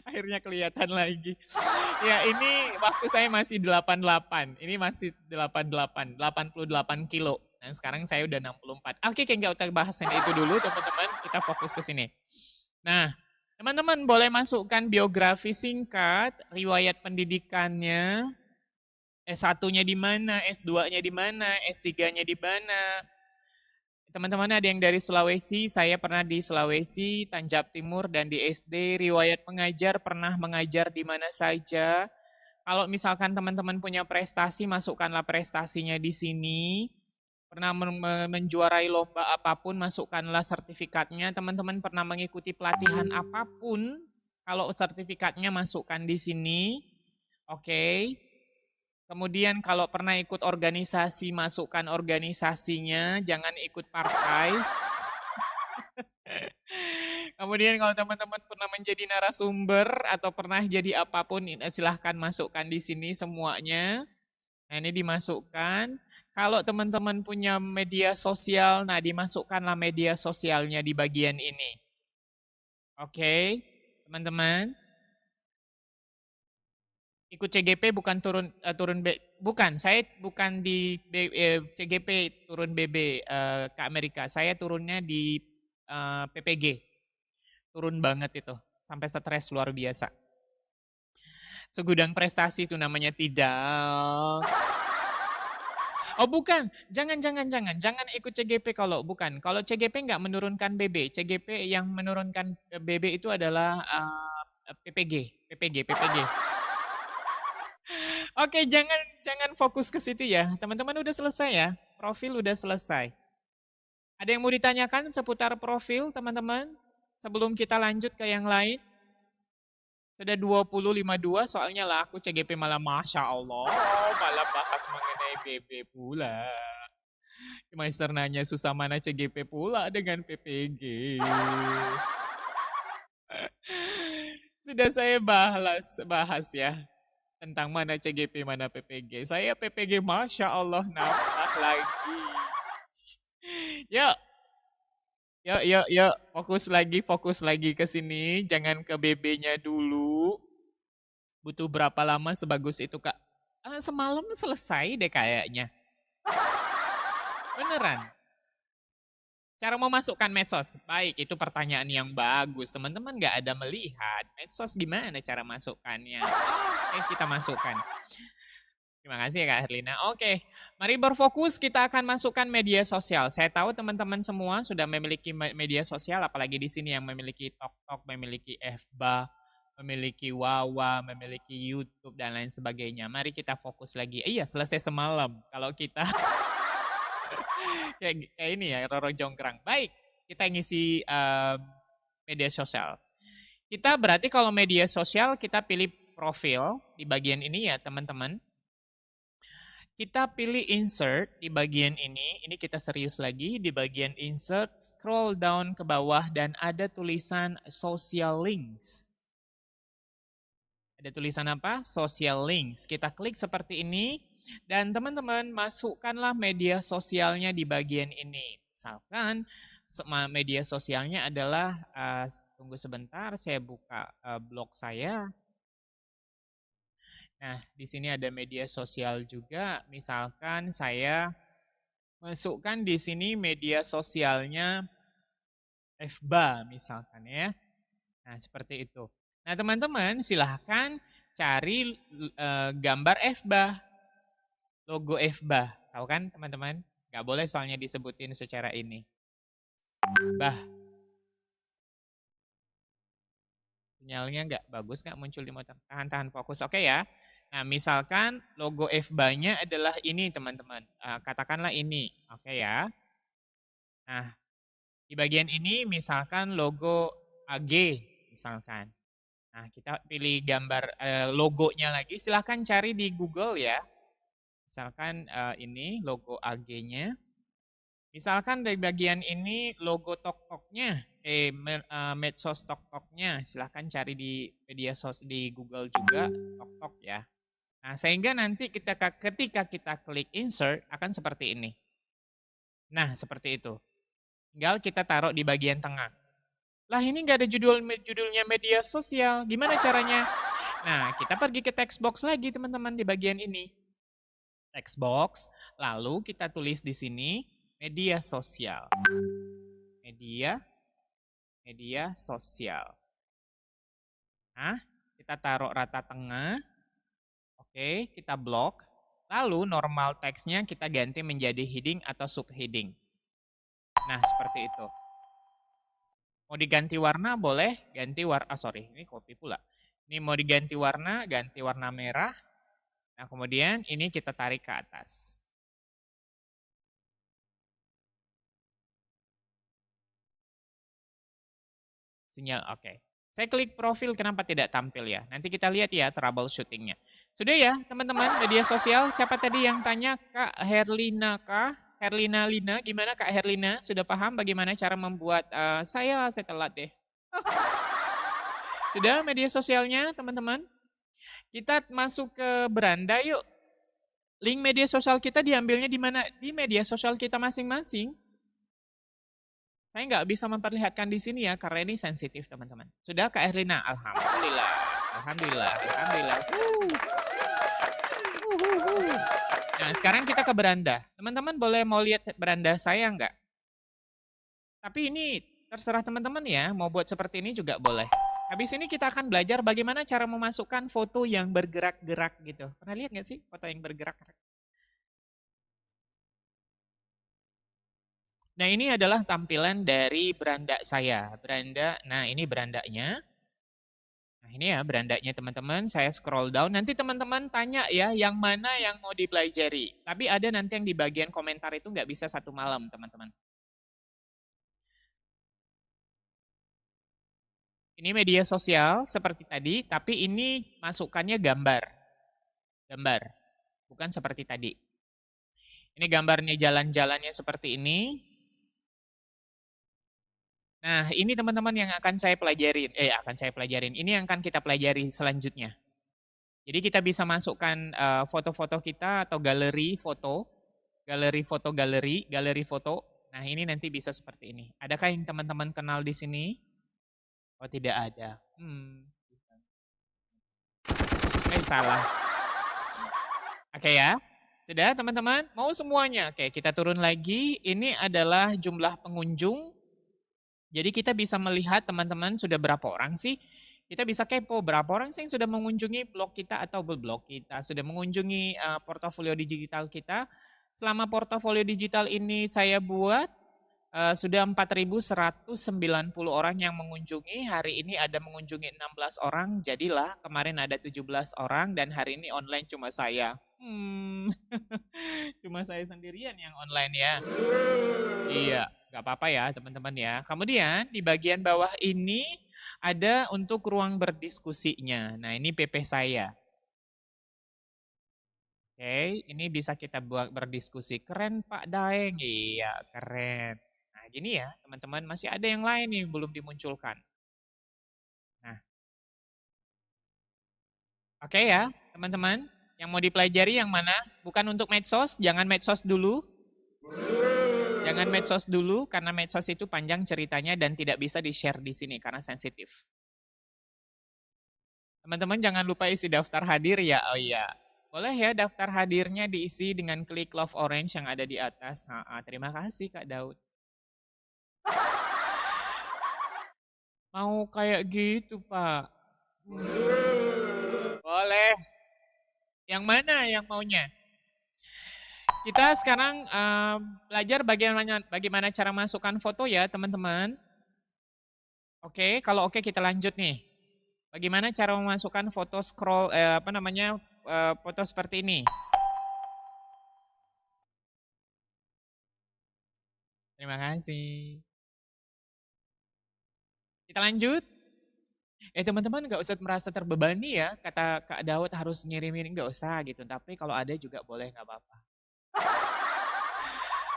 Akhirnya kelihatan lagi. Ya, ini waktu saya masih 88. Ini masih 88 kilo. Dan sekarang saya udah 64. Oke, nggak usah bahasan itu dulu, teman-teman. Kita fokus ke sini. Nah, teman-teman boleh masukkan biografi singkat, riwayat pendidikannya, S1-nya di mana, S2-nya di mana, S3-nya di mana. Teman-teman ada yang dari Sulawesi, saya pernah di Sulawesi, Tanjab Timur, dan di SD. Riwayat mengajar, pernah mengajar di mana saja. Kalau misalkan teman-teman punya prestasi, masukkanlah prestasinya di sini. Pernah menjuarai lomba apapun, masukkanlah sertifikatnya. Teman-teman pernah mengikuti pelatihan apapun, kalau sertifikatnya masukkan di sini. Oke. Kemudian kalau pernah ikut organisasi, masukkan organisasinya, jangan ikut partai. Kemudian kalau teman-teman pernah menjadi narasumber atau pernah jadi apapun, silahkan masukkan di sini semuanya. Nah, ini dimasukkan. Kalau teman-teman punya media sosial, nah dimasukkanlah media sosialnya di bagian ini. Oke, teman-teman. Ikut CGP bukan bukan, saya bukan di CGP turun BB ke Amerika. Saya turunnya di PPG. Turun banget itu, sampai stres luar biasa. Segudang prestasi itu namanya tidak. Oh bukan, jangan ikut CGP kalau bukan. Kalau CGP nggak menurunkan BB, CGP yang menurunkan BB itu adalah PPG. Oke, jangan jangan fokus ke situ ya. Teman-teman udah selesai ya. Profil udah selesai. Ada yang mau ditanyakan seputar profil, teman-teman? Sebelum kita lanjut ke yang lain. Sudah 20.52, soalnya lah aku CGP malah Masya Allah, malah bahas mengenai BB pula. Master nanya susah mana CGP pula dengan PPG. Sudah saya bahas ya tentang mana CGP mana PPG. Saya PPG Masya Allah nambah lagi. Yuk, yuk, fokus lagi ke sini. Jangan ke BB-nya dulu. Butuh berapa lama sebagus itu, Kak? Semalam selesai deh kayaknya. Beneran. Cara memasukkan medsos. Baik, itu pertanyaan yang bagus. Teman-teman nggak ada melihat. Medsos gimana cara masukkannya? Oke, kita masukkan. Terima kasih ya Kak Herlina. Oke, mari berfokus kita akan masukkan media sosial. Saya tahu teman-teman semua sudah memiliki media sosial, apalagi di sini yang memiliki TokTok, memiliki FB, memiliki Wawa, memiliki YouTube, dan lain sebagainya. Mari kita fokus lagi. Iya, selesai semalam. Kalau kita kayak ini ya, Roro Jonggrang. Baik, kita ngisi media sosial. Kita berarti kalau media sosial kita pilih profil di bagian ini ya teman-teman. Kita pilih insert di bagian ini kita serius lagi, di bagian insert, scroll down ke bawah dan ada tulisan social links. Ada tulisan apa? Social links. Kita klik seperti ini dan teman-teman masukkanlah media sosialnya di bagian ini. Misalkan media sosialnya adalah, tunggu sebentar saya buka blog saya. Nah, di sini ada media sosial juga. Misalkan saya masukkan di sini media sosialnya FB misalkan ya. Nah, seperti itu. Nah, teman-teman silahkan cari gambar FB, logo FB. Tahu kan teman-teman? Gak boleh soalnya disebutin secara ini. Bah. Sinyalnya nggak bagus, nggak muncul di motor. Tahan fokus, oke ya. Nah, misalkan logo FB-nya adalah ini teman-teman. Katakanlah ini, oke ya. Nah, di bagian ini misalkan logo AG, misalkan. Nah, kita pilih gambar logonya lagi. Silahkan cari di Google ya. Misalkan ini logo AG-nya. Misalkan di bagian ini logo TokToknya, medsos TokToknya, silahkan cari di di Google juga TokTok ya. Nah, sehingga nanti ketika kita klik insert akan seperti ini. Nah, seperti itu. Tinggal kita taruh di bagian tengah. Lah ini nggak ada judulnya media sosial, gimana caranya? Nah, kita pergi ke text box lagi teman-teman di bagian ini. Text box, lalu kita tulis di sini media sosial. Media sosial. Nah, kita taruh rata tengah. Oke, kita blok. Lalu normal teksnya kita ganti menjadi heading atau subheading. Nah, seperti itu. Mau diganti warna boleh, ganti warna, ini copy pula. Ini mau diganti warna, ganti warna merah. Nah, kemudian ini kita tarik ke atas. Sinyal oke. Saya klik profil, kenapa tidak tampil ya? Nanti kita lihat ya troubleshooting-nya. Sudah ya teman-teman, media sosial. Siapa tadi yang tanya? Kak Herlina kah? Herlina Lina, gimana Kak Herlina? Sudah paham bagaimana cara membuat, saya telat deh. Sudah media sosialnya teman-teman? Kita masuk ke beranda yuk. Link media sosial kita diambilnya di mana? Di media sosial kita masing-masing. Saya nggak bisa memperlihatkan di sini ya, karena ini sensitif teman-teman. Sudah Kak Erlina? Alhamdulillah. Alhamdulillah. Alhamdulillah. Nah, sekarang kita ke beranda. Teman-teman boleh mau lihat beranda saya nggak? Tapi ini terserah teman-teman ya, mau buat seperti ini juga boleh. Habis ini kita akan belajar bagaimana cara memasukkan foto yang bergerak-gerak gitu. Pernah lihat nggak sih foto yang bergerak-gerak? Nah, ini adalah tampilan dari beranda saya. Beranda, nah ini berandanya. Nah, ini ya berandanya teman-teman. Saya scroll down. Nanti teman-teman tanya ya, yang mana yang mau dipelajari. Tapi ada nanti yang di bagian komentar itu nggak bisa satu malam, teman-teman. Ini media sosial seperti tadi, tapi ini masukannya gambar. Gambar, bukan seperti tadi. Ini gambarnya jalan-jalannya seperti ini. Nah, ini teman-teman yang akan saya pelajarin. Ini yang akan kita pelajari selanjutnya. Jadi kita bisa masukkan foto-foto kita atau galeri foto, galeri foto. Nah, ini nanti bisa seperti ini. Adakah yang teman-teman kenal di sini? Oh, tidak ada. Salah. Oke ya. Sudah teman-teman? Mau semuanya? Oke, kita turun lagi. Ini adalah jumlah pengunjung. Jadi kita bisa melihat teman-teman sudah berapa orang sih? Kita bisa kepo berapa orang sih yang sudah mengunjungi blog kita atau blog kita, sudah mengunjungi portofolio digital kita. Selama portofolio digital ini saya buat, sudah 4.190 orang yang mengunjungi, hari ini ada mengunjungi 16 orang, jadilah kemarin ada 17 orang dan hari ini online cuma saya. Cuma saya sendirian yang online ya. Iya, nggak apa-apa ya teman-teman ya. Kemudian di bagian bawah ini ada untuk ruang berdiskusinya. Nah ini PP saya. Oke, ini bisa kita buat berdiskusi. Keren Pak Daeng. Iya, keren. Nah gini ya teman-teman, masih ada yang lain nih belum dimunculkan. Nah, oke ya teman-teman. Yang mau dipelajari yang mana? Bukan untuk medsos, jangan medsos dulu. Jangan medsos dulu, karena medsos itu panjang ceritanya dan tidak bisa di-share di sini karena sensitif. Teman-teman jangan lupa isi daftar hadir ya. Oh iya. Boleh ya daftar hadirnya diisi dengan klik love orange yang ada di atas. Terima kasih Kak Daud. Mau kayak gitu Pak? Boleh. Yang mana yang maunya? Kita sekarang belajar bagaimana cara masukkan foto ya teman-teman. Oke, kalau oke kita lanjut nih. Bagaimana cara memasukkan foto scroll foto seperti ini? Terima kasih. Kita lanjut. Teman-teman nggak usah merasa terbebani ya, kata Kak Daud harus ngirimin, nggak usah gitu. Tapi kalau ada juga boleh, nggak apa-apa.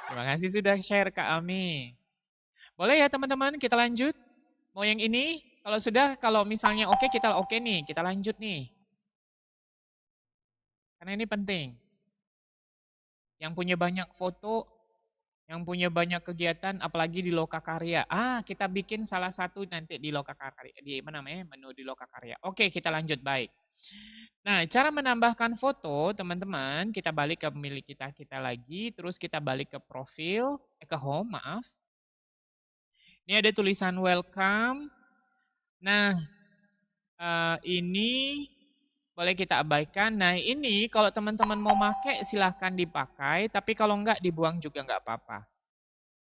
Terima kasih sudah share Kak Ami. Boleh ya teman-teman, kita lanjut. Mau yang ini? Kalau sudah, kalau misalnya oke, kita oke nih, kita lanjut nih. Karena ini penting. Yang punya banyak foto, yang punya banyak kegiatan, apalagi di Lokakarya. Kita bikin salah satu nanti di Lokakarya, di mana namanya menu di Lokakarya. Oke, kita lanjut baik. Nah, cara menambahkan foto, teman-teman, kita balik ke milik kita lagi, terus kita balik ke profil, ke home, maaf. Ini ada tulisan welcome. Nah, ini boleh kita abaikan. Nah, ini kalau teman-teman mau pakai silahkan dipakai, tapi kalau enggak dibuang juga enggak apa-apa.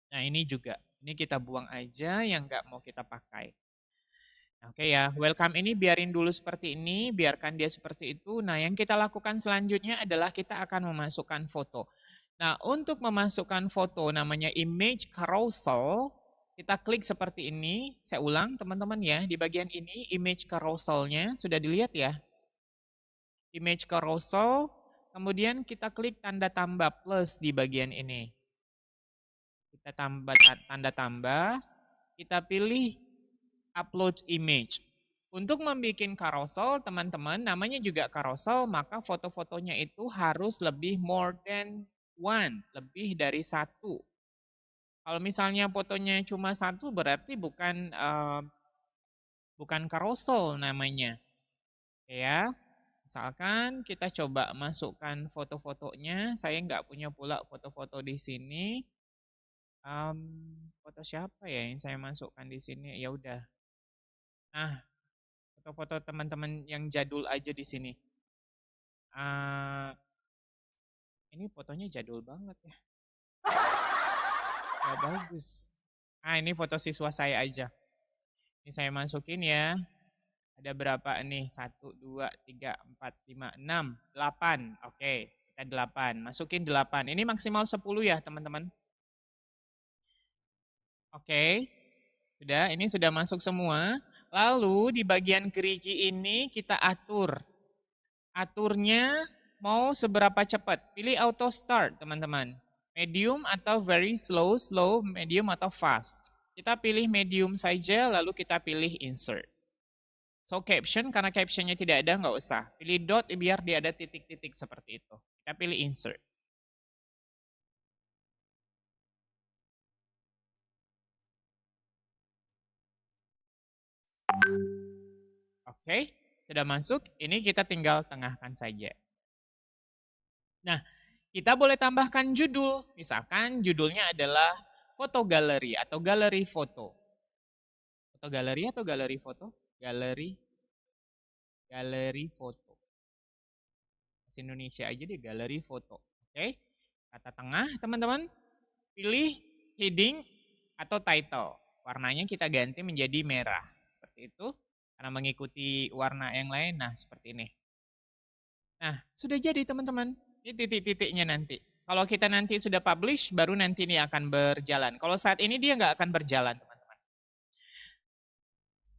Nah, ini juga. Ini kita buang aja yang enggak mau kita pakai. Oke ya, welcome ini biarin dulu seperti ini, biarkan dia seperti itu. Nah, yang kita lakukan selanjutnya adalah kita akan memasukkan foto. Nah, untuk memasukkan foto namanya image carousel, kita klik seperti ini. Saya ulang teman-teman ya, di bagian ini image carouselnya sudah dilihat ya. Image carousel, kemudian kita klik tanda tambah plus di bagian ini. Kita tambah tanda tambah, kita pilih upload image. Untuk membuat carousel, teman-teman, namanya juga carousel, maka foto-fotonya itu harus lebih more than one, lebih dari satu. Kalau misalnya fotonya cuma satu, berarti bukan carousel namanya. Ya, misalkan kita coba masukkan foto-fotonya, saya nggak punya pula foto-foto di sini. Foto siapa ya yang saya masukkan di sini? Ya udah. Nah, foto-foto teman-teman yang jadul aja di sini. Ini fotonya jadul banget ya. Gak bagus. Ini foto siswa saya aja. Ini saya masukin ya. Ada berapa nih? 1, 2, 3, 4, 5, 6, 8. Oke, kita 8. Masukin 8. Ini maksimal 10 ya teman-teman. Oke, sudah. Ini sudah masuk semua. Lalu di bagian gerigi ini kita atur. Aturnya mau seberapa cepat. Pilih auto start teman-teman. Medium atau very slow, slow, medium atau fast. Kita pilih medium saja lalu kita pilih insert. So caption, karena captionnya tidak ada nggak usah. Pilih dot biar dia ada titik-titik seperti itu. Kita pilih insert. Oke, sudah masuk. Ini kita tinggal tengahkan saja. Nah, kita boleh tambahkan judul. Misalkan judulnya adalah foto galeri atau galeri foto. Foto galeri atau galeri foto? Galeri foto. Bahasa Indonesia aja deh, galeri foto. Oke, kata tengah teman-teman. Pilih heading atau title. Warnanya kita ganti menjadi merah. Seperti itu. Karena mengikuti warna yang lain. Nah, seperti ini. Nah, sudah jadi teman-teman. Ini titik-titiknya nanti. Kalau kita nanti sudah publish, baru nanti ini akan berjalan. Kalau saat ini dia nggak akan berjalan, teman-teman.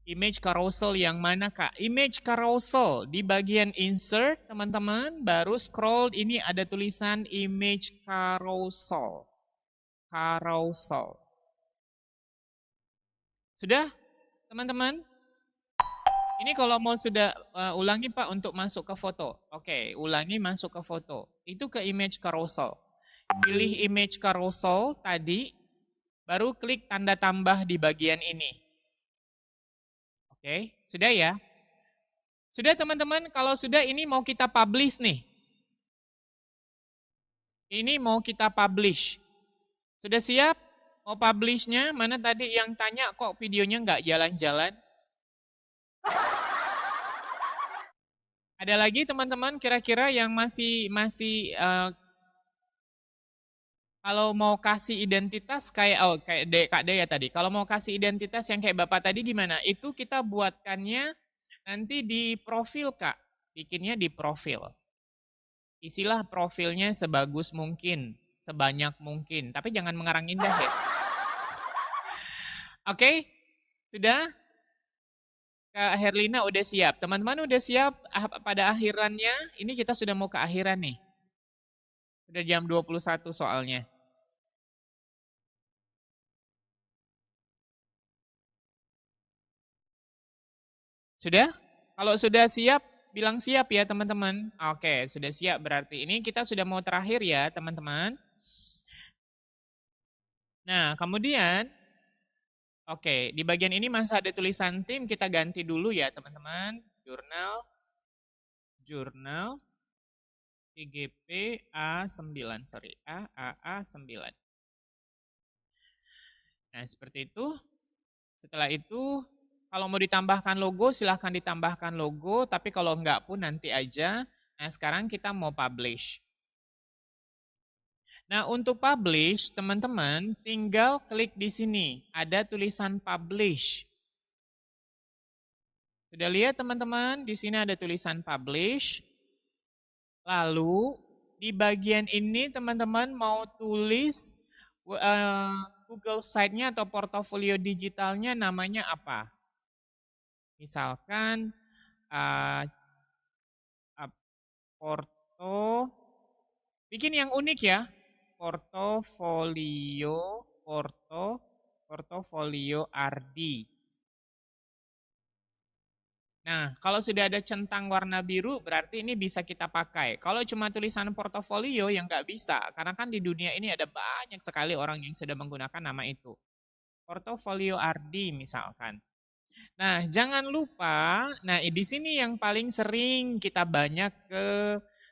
Image carousel yang mana, Kak? Image carousel di bagian insert, teman-teman. Baru scroll, ini ada tulisan image carousel. Carousel. Sudah, teman-teman? Ini kalau mau sudah ulangi Pak untuk masuk ke foto. Oke, ulangi masuk ke foto. Itu ke image carousel. Pilih image carousel tadi, baru klik tanda tambah di bagian ini. Oke, sudah ya? Sudah teman-teman, kalau sudah ini mau kita publish nih. Ini mau kita publish. Sudah siap? Mau publishnya? Mana tadi yang tanya kok videonya nggak jalan-jalan? Ada lagi teman-teman kira-kira yang masih kalau mau kasih identitas kayak Kak Dea tadi. Kalau mau kasih identitas yang kayak Bapak tadi gimana? Itu kita buatkannya nanti di profil Kak. Bikinnya di profil. Isilah profilnya sebagus mungkin, sebanyak mungkin. Tapi jangan mengarang indah ya. Oke? Sudah? Kak Herlina udah siap. Teman-teman udah siap pada akhirannya? Ini kita sudah mau ke akhiran nih. Sudah jam 21 soalnya. Sudah? Kalau sudah siap, bilang siap ya teman-teman. Oke, sudah siap berarti. Ini kita sudah mau terakhir ya teman-teman. Nah, kemudian, oke, di bagian ini masih ada tulisan tim, kita ganti dulu ya teman-teman. Jurnal, IGP A9, sorry, A9. Nah, seperti itu. Setelah itu, kalau mau ditambahkan logo, silahkan ditambahkan logo. Tapi kalau enggak pun nanti aja. Nah, sekarang kita mau publish. Nah, untuk publish, teman-teman tinggal klik di sini. Ada tulisan publish. Sudah lihat teman-teman? Di sini ada tulisan publish. Lalu, di bagian ini teman-teman mau tulis Google Site-nya atau portofolio digitalnya namanya apa? Misalkan bikin yang unik ya. Portofolio Ardi. Nah, kalau sudah ada centang warna biru, berarti ini bisa kita pakai. Kalau cuma tulisan portofolio yang nggak bisa, karena kan di dunia ini ada banyak sekali orang yang sudah menggunakan nama itu. Portofolio Ardi misalkan. Nah, jangan lupa, nah di sini yang paling sering kita banyak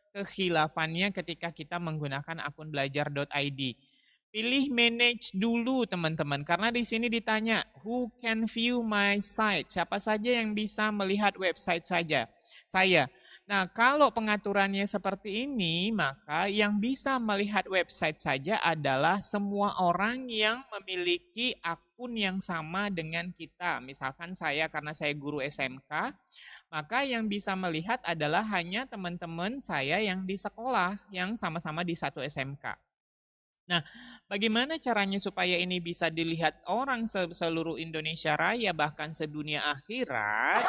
kehilafannya ketika kita menggunakan akun belajar.id. Pilih manage dulu teman-teman, karena di sini ditanya, who can view my site? Siapa saja yang bisa melihat website saya? Nah, kalau pengaturannya seperti ini, maka yang bisa melihat website saja adalah semua orang yang memiliki akun yang sama dengan kita. Misalkan saya, karena saya guru SMK, maka yang bisa melihat adalah hanya teman-teman saya yang di sekolah, yang sama-sama di satu SMK. Nah, bagaimana caranya supaya ini bisa dilihat orang seluruh Indonesia Raya, bahkan sedunia akhirat?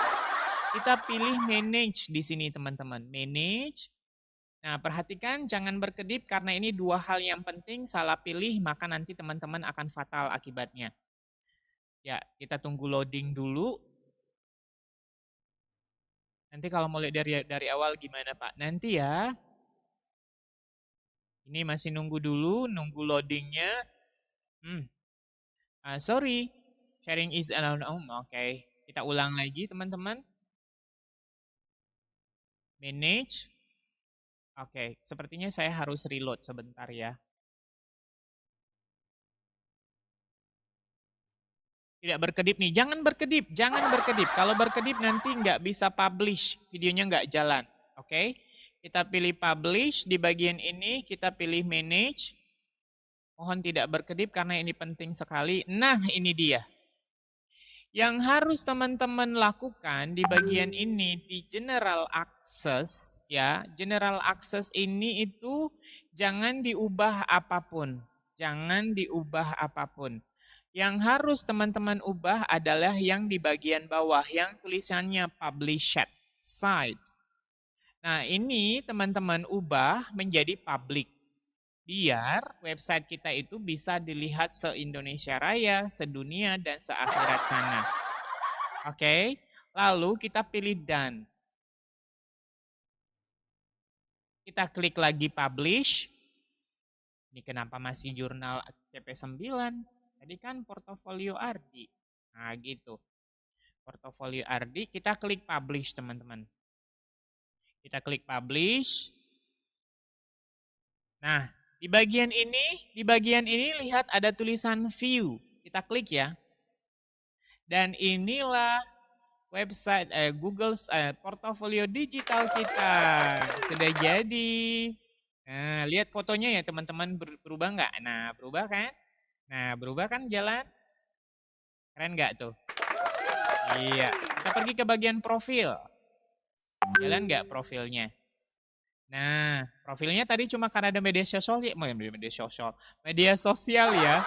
Kita pilih manage di sini teman-teman, manage. Nah, perhatikan jangan berkedip karena ini dua hal yang penting, salah pilih maka nanti teman-teman akan fatal akibatnya. Ya, kita tunggu loading dulu. Nanti kalau mulai dari awal gimana Pak? Nanti ya. Ini masih nunggu dulu, nunggu loadingnya. Sorry, sharing is allowed. Oke. Kita ulang lagi teman-teman. Manage. Oke, sepertinya saya harus reload sebentar ya. Tidak berkedip nih, jangan berkedip, jangan berkedip. Kalau berkedip nanti nggak bisa publish, videonya nggak jalan. Oke, kita pilih publish, di bagian ini kita pilih manage. Mohon tidak berkedip karena ini penting sekali. Nah ini dia. Yang harus teman-teman lakukan di bagian ini, di general access, ya, general access ini itu jangan diubah apapun. Jangan diubah apapun. Yang harus teman-teman ubah adalah yang di bagian bawah, yang tulisannya published site. Nah ini teman-teman ubah menjadi public. Biar website kita itu bisa dilihat se-Indonesia Raya, sedunia, dan seakhirat sana. Oke, lalu kita pilih done. Kita klik lagi publish. Ini kenapa masih jurnal CP9? Tadi kan portofolio Ardi. Nah gitu. Portofolio Ardi, kita klik publish teman-teman. Kita klik publish. Nah, di bagian ini lihat ada tulisan view. Kita klik ya. Dan inilah website Google portofolio digital kita. Sudah jadi. Nah, lihat fotonya ya teman-teman, berubah nggak? Nah, berubah kan? Nah, berubah kan jalan? Keren nggak tuh? Iya. Kita pergi ke bagian profil. Jalan nggak profilnya? Nah, profilnya tadi cuma karena ada media sosial ya, media sosial ya.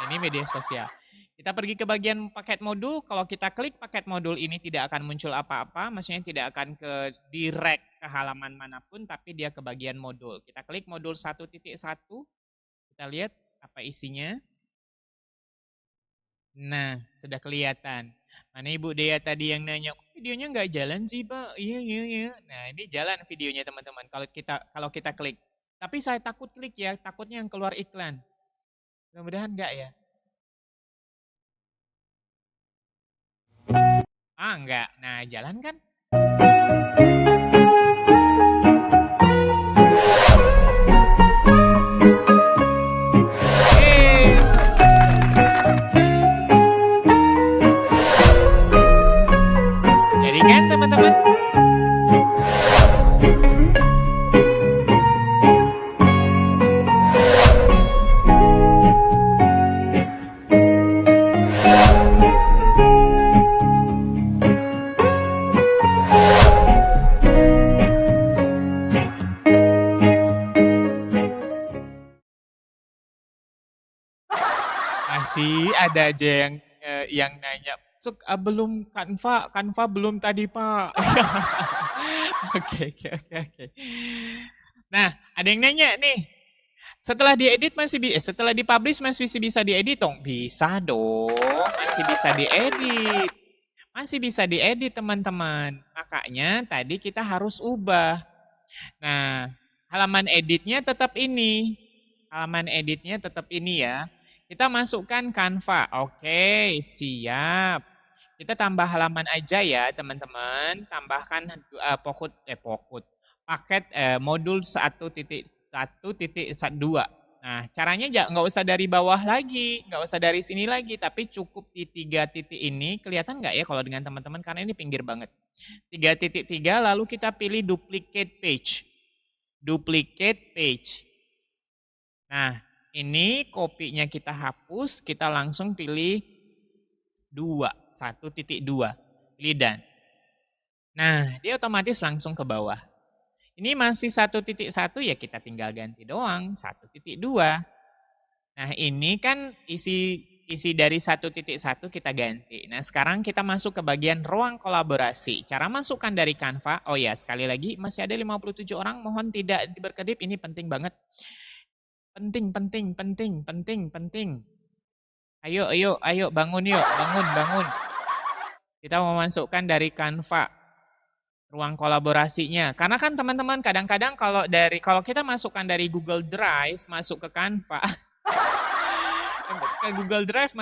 Ini media sosial. Kita pergi ke bagian paket modul, kalau kita klik paket modul ini tidak akan muncul apa-apa, maksudnya tidak akan ke direct ke halaman manapun, tapi dia ke bagian modul. Kita klik modul 1.1, kita lihat apa isinya. Nah, sudah kelihatan. Mana Ibu Dea tadi yang nanya, videonya nggak jalan sih Pak? Iya. Nah ini jalan videonya teman-teman kalau kita klik. Tapi saya takut klik ya, takutnya yang keluar iklan. Mudah-mudahan nggak ya. Enggak. Nah jalan kan? Jadi kan teman-teman? Masih ada aja yang nanya, belum Canva belum tadi Pak. Oke. Nah, ada yang nanya nih, setelah diedit setelah dipublish masih bisa diedit dong? Bisa dong, masih bisa diedit. Masih bisa diedit teman-teman. Makanya tadi kita harus ubah. Nah, halaman editnya tetap ini. Halaman editnya tetap ini ya. Kita masukkan Canva. Oke, siap. Kita tambah halaman aja ya, teman-teman. Tambahkan paket modul 1.1.2. Nah, caranya nggak usah dari bawah lagi, nggak usah dari sini lagi, tapi cukup di 3 titik ini. Kelihatan nggak ya kalau dengan teman-teman? Karena ini pinggir banget. 3.3 lalu kita pilih duplicate page. Duplicate page. Nah, ini kopinya kita hapus, kita langsung pilih 1.2. Pilih done. Nah, dia otomatis langsung ke bawah. Ini masih 1.1 ya kita tinggal ganti doang, 1.2. Nah, ini kan isi dari 1.1 kita ganti. Nah, sekarang kita masuk ke bagian ruang kolaborasi. Cara masukkan dari Canva, oh ya sekali lagi masih ada 57 orang, mohon tidak berkedip, ini penting banget. Penting. Ayo, bangun yuk, bangun. Kita mau masukkan dari Canva ruang kolaborasinya. Karena kan teman-teman kadang-kadang kalau kita masukkan dari Google Drive masuk ke Canva, ke Google Drive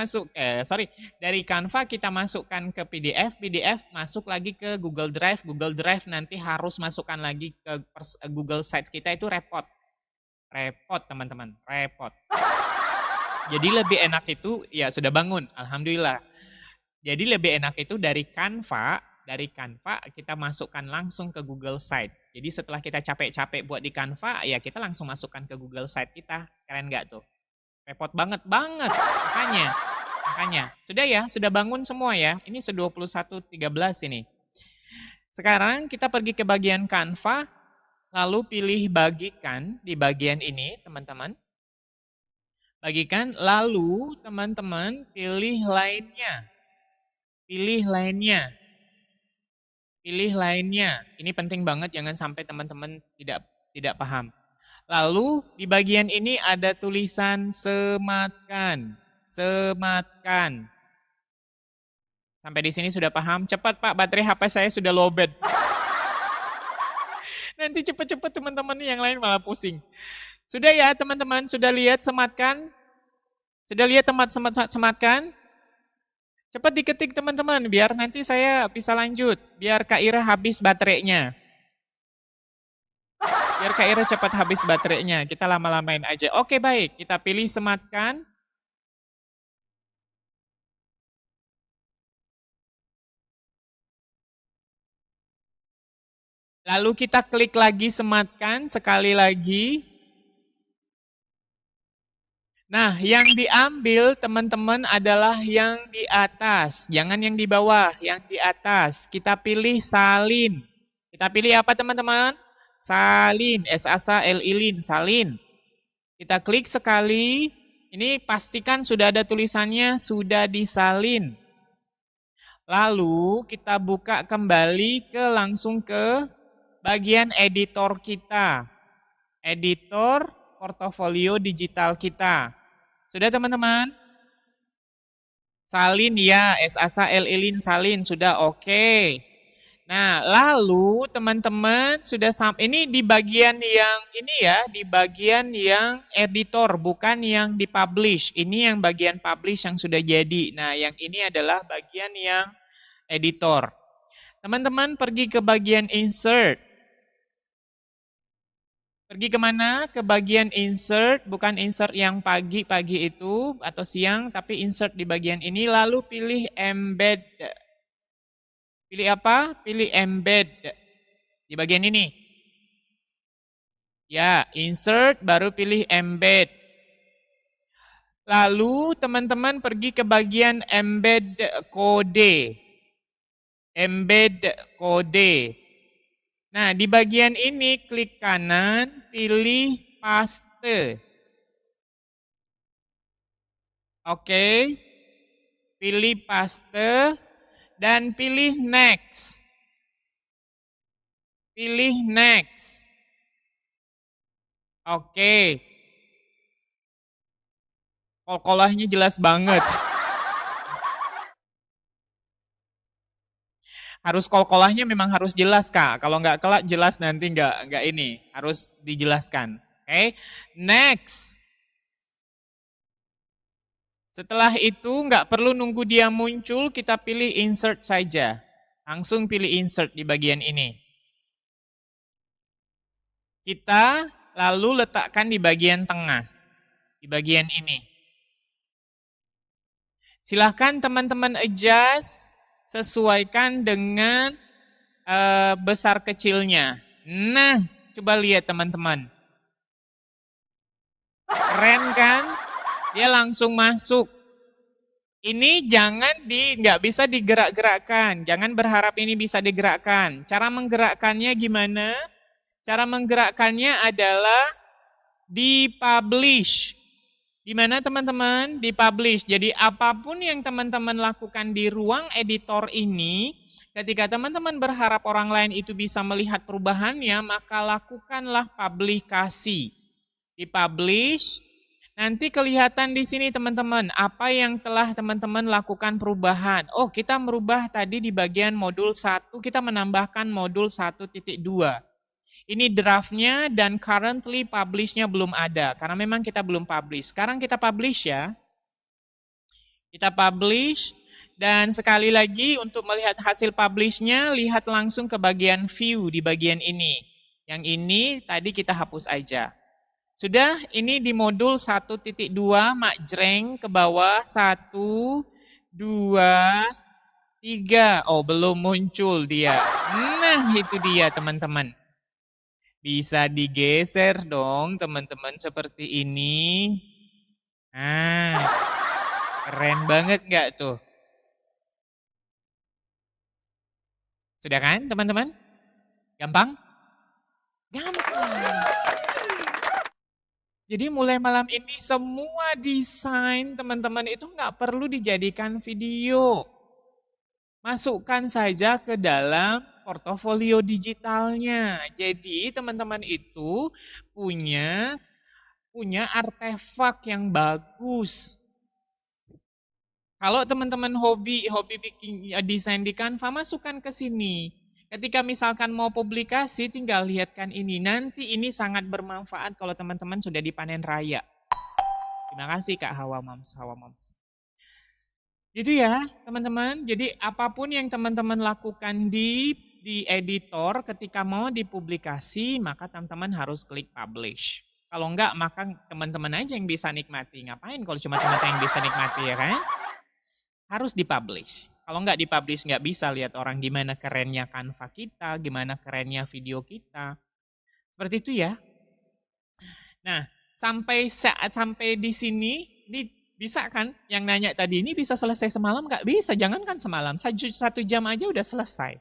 dari Canva kita masukkan ke PDF masuk lagi ke Google Drive nanti harus masukkan lagi ke Google Sites kita, itu repot teman-teman, repot. Jadi lebih enak itu, ya sudah bangun, alhamdulillah. Jadi lebih enak itu dari Canva kita masukkan langsung ke Google Site. Jadi setelah kita capek-capek buat di Canva, ya kita langsung masukkan ke Google Site kita. Keren nggak tuh? Repot banget. Makanya. Sudah ya, sudah bangun semua ya. Ini 21.13 ini. Sekarang kita pergi ke bagian Canva, lalu pilih bagikan di bagian ini, teman-teman. Bagikan, lalu teman-teman pilih lainnya. Pilih lainnya. Ini penting banget, jangan sampai teman-teman tidak paham. Lalu di bagian ini ada tulisan sematkan. Sampai di sini sudah paham? Cepat Pak, baterai HP saya sudah lowbat. Nanti cepat-cepat teman-teman yang lain malah pusing. Sudah ya teman-teman, sudah lihat sematkan? Sudah lihat tempat sematkan? Cepat diketik teman-teman, biar nanti saya bisa lanjut. Biar Kak Ira habis baterainya. Biar Kak Ira cepat habis baterainya. Kita lama-lamain aja. Oke baik, kita pilih sematkan. Lalu kita klik lagi sematkan sekali lagi. Nah, yang diambil teman-teman adalah yang di atas, jangan yang di bawah, yang di atas. Kita pilih salin. Kita pilih apa teman-teman? Salin, S-A-S-A-L-I-N, salin. Kita klik sekali, ini pastikan sudah ada tulisannya sudah disalin. Lalu kita buka kembali langsung ke bagian editor kita. Editor portofolio digital kita. Sudah teman-teman? Salin ya, S-A-S-A-L-I-N, salin, sudah oke. Nah, lalu teman-teman sudah ini di bagian yang ini ya, di bagian yang editor, bukan yang dipublish. Ini yang bagian publish yang sudah jadi. Nah, yang ini adalah bagian yang editor. Teman-teman pergi ke bagian insert. Pergi kemana? Ke bagian insert, bukan insert yang pagi-pagi itu atau siang, tapi insert di bagian ini, lalu pilih embed. Pilih apa? Pilih embed di bagian ini. Ya, insert baru pilih embed. Lalu teman-teman pergi ke bagian embed kode. Embed kode. Nah, di bagian ini klik kanan, pilih paste. Oke. Pilih paste dan pilih next. Pilih next. Oke. Kol-kolahnya jelas banget. Harus kol-kolahnya memang harus jelas Kak. Kalau nggak kelak jelas nanti nggak ini. Harus dijelaskan. Oke. Next. Setelah itu nggak perlu nunggu dia muncul, kita pilih insert saja. Langsung pilih insert di bagian ini. Kita lalu letakkan di bagian tengah. Di bagian ini. Silahkan teman-teman adjust, sesuaikan dengan besar kecilnya. Nah, coba lihat teman-teman. Keren kan? Dia langsung masuk. Ini nggak bisa digerak-gerakkan. Jangan berharap ini bisa digerakkan. Cara menggerakkannya gimana? Cara menggerakkannya adalah dipublish. Di mana teman-teman? Dipublish. Jadi apapun yang teman-teman lakukan di ruang editor ini, ketika teman-teman berharap orang lain itu bisa melihat perubahannya, maka lakukanlah publikasi. Dipublish. Nanti kelihatan di sini teman-teman, apa yang telah teman-teman lakukan perubahan. Oh, kita merubah tadi di bagian modul 1, kita menambahkan modul 1.2. Ini draftnya dan currently publish-nya belum ada, karena memang kita belum publish. Sekarang kita publish ya. Kita publish, dan sekali lagi untuk melihat hasil publish-nya, lihat langsung ke bagian view di bagian ini. Yang ini tadi kita hapus aja. Sudah, ini di modul 1.2, Makjreng ke bawah, 1, 2, 3. Oh, belum muncul dia. Nah, itu dia teman-teman. Bisa digeser dong teman-teman seperti ini. Nah, keren banget nggak tuh? Sudah kan teman-teman? Gampang? Gampang. Jadi mulai malam ini semua desain teman-teman itu nggak perlu dijadikan video. Masukkan saja ke dalam portofolio digitalnya. Jadi teman-teman itu punya artefak yang bagus. Kalau teman-teman hobi bikin desain di Canva, masukkan ke sini. Ketika misalkan mau publikasi, tinggal lihatkan ini. Nanti ini sangat bermanfaat kalau teman-teman sudah dipanen raya. Terima kasih Kak Hawa Moms. Itu ya teman-teman. Jadi apapun yang teman-teman lakukan di editor ketika mau dipublikasi, maka teman-teman harus klik publish. Kalau enggak, maka teman-teman aja yang bisa nikmati. Ngapain kalau cuma teman-teman yang bisa nikmati ya kan? Harus dipublish. Kalau nggak dipublish nggak bisa lihat orang gimana kerennya Canva kita, gimana kerennya video kita. Seperti itu ya. Nah, sampai di sini, bisa kan? Yang nanya tadi ini bisa selesai semalam nggak bisa? Jangankan semalam, 1 jam aja udah selesai.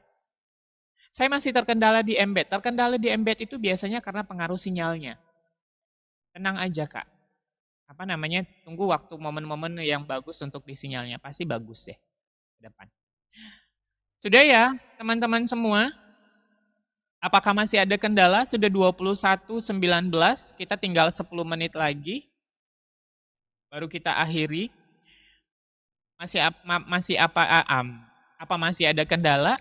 Saya masih terkendala di embed. Terkendala di embed itu biasanya karena pengaruh sinyalnya. Tenang aja Kak. Tunggu waktu momen-momen yang bagus untuk di sinyalnya. Pasti bagus deh ke depan. Sudah ya teman-teman semua? Apakah masih ada kendala? Sudah 21.19, kita tinggal 10 menit lagi. Baru kita akhiri. Apa masih ada kendala?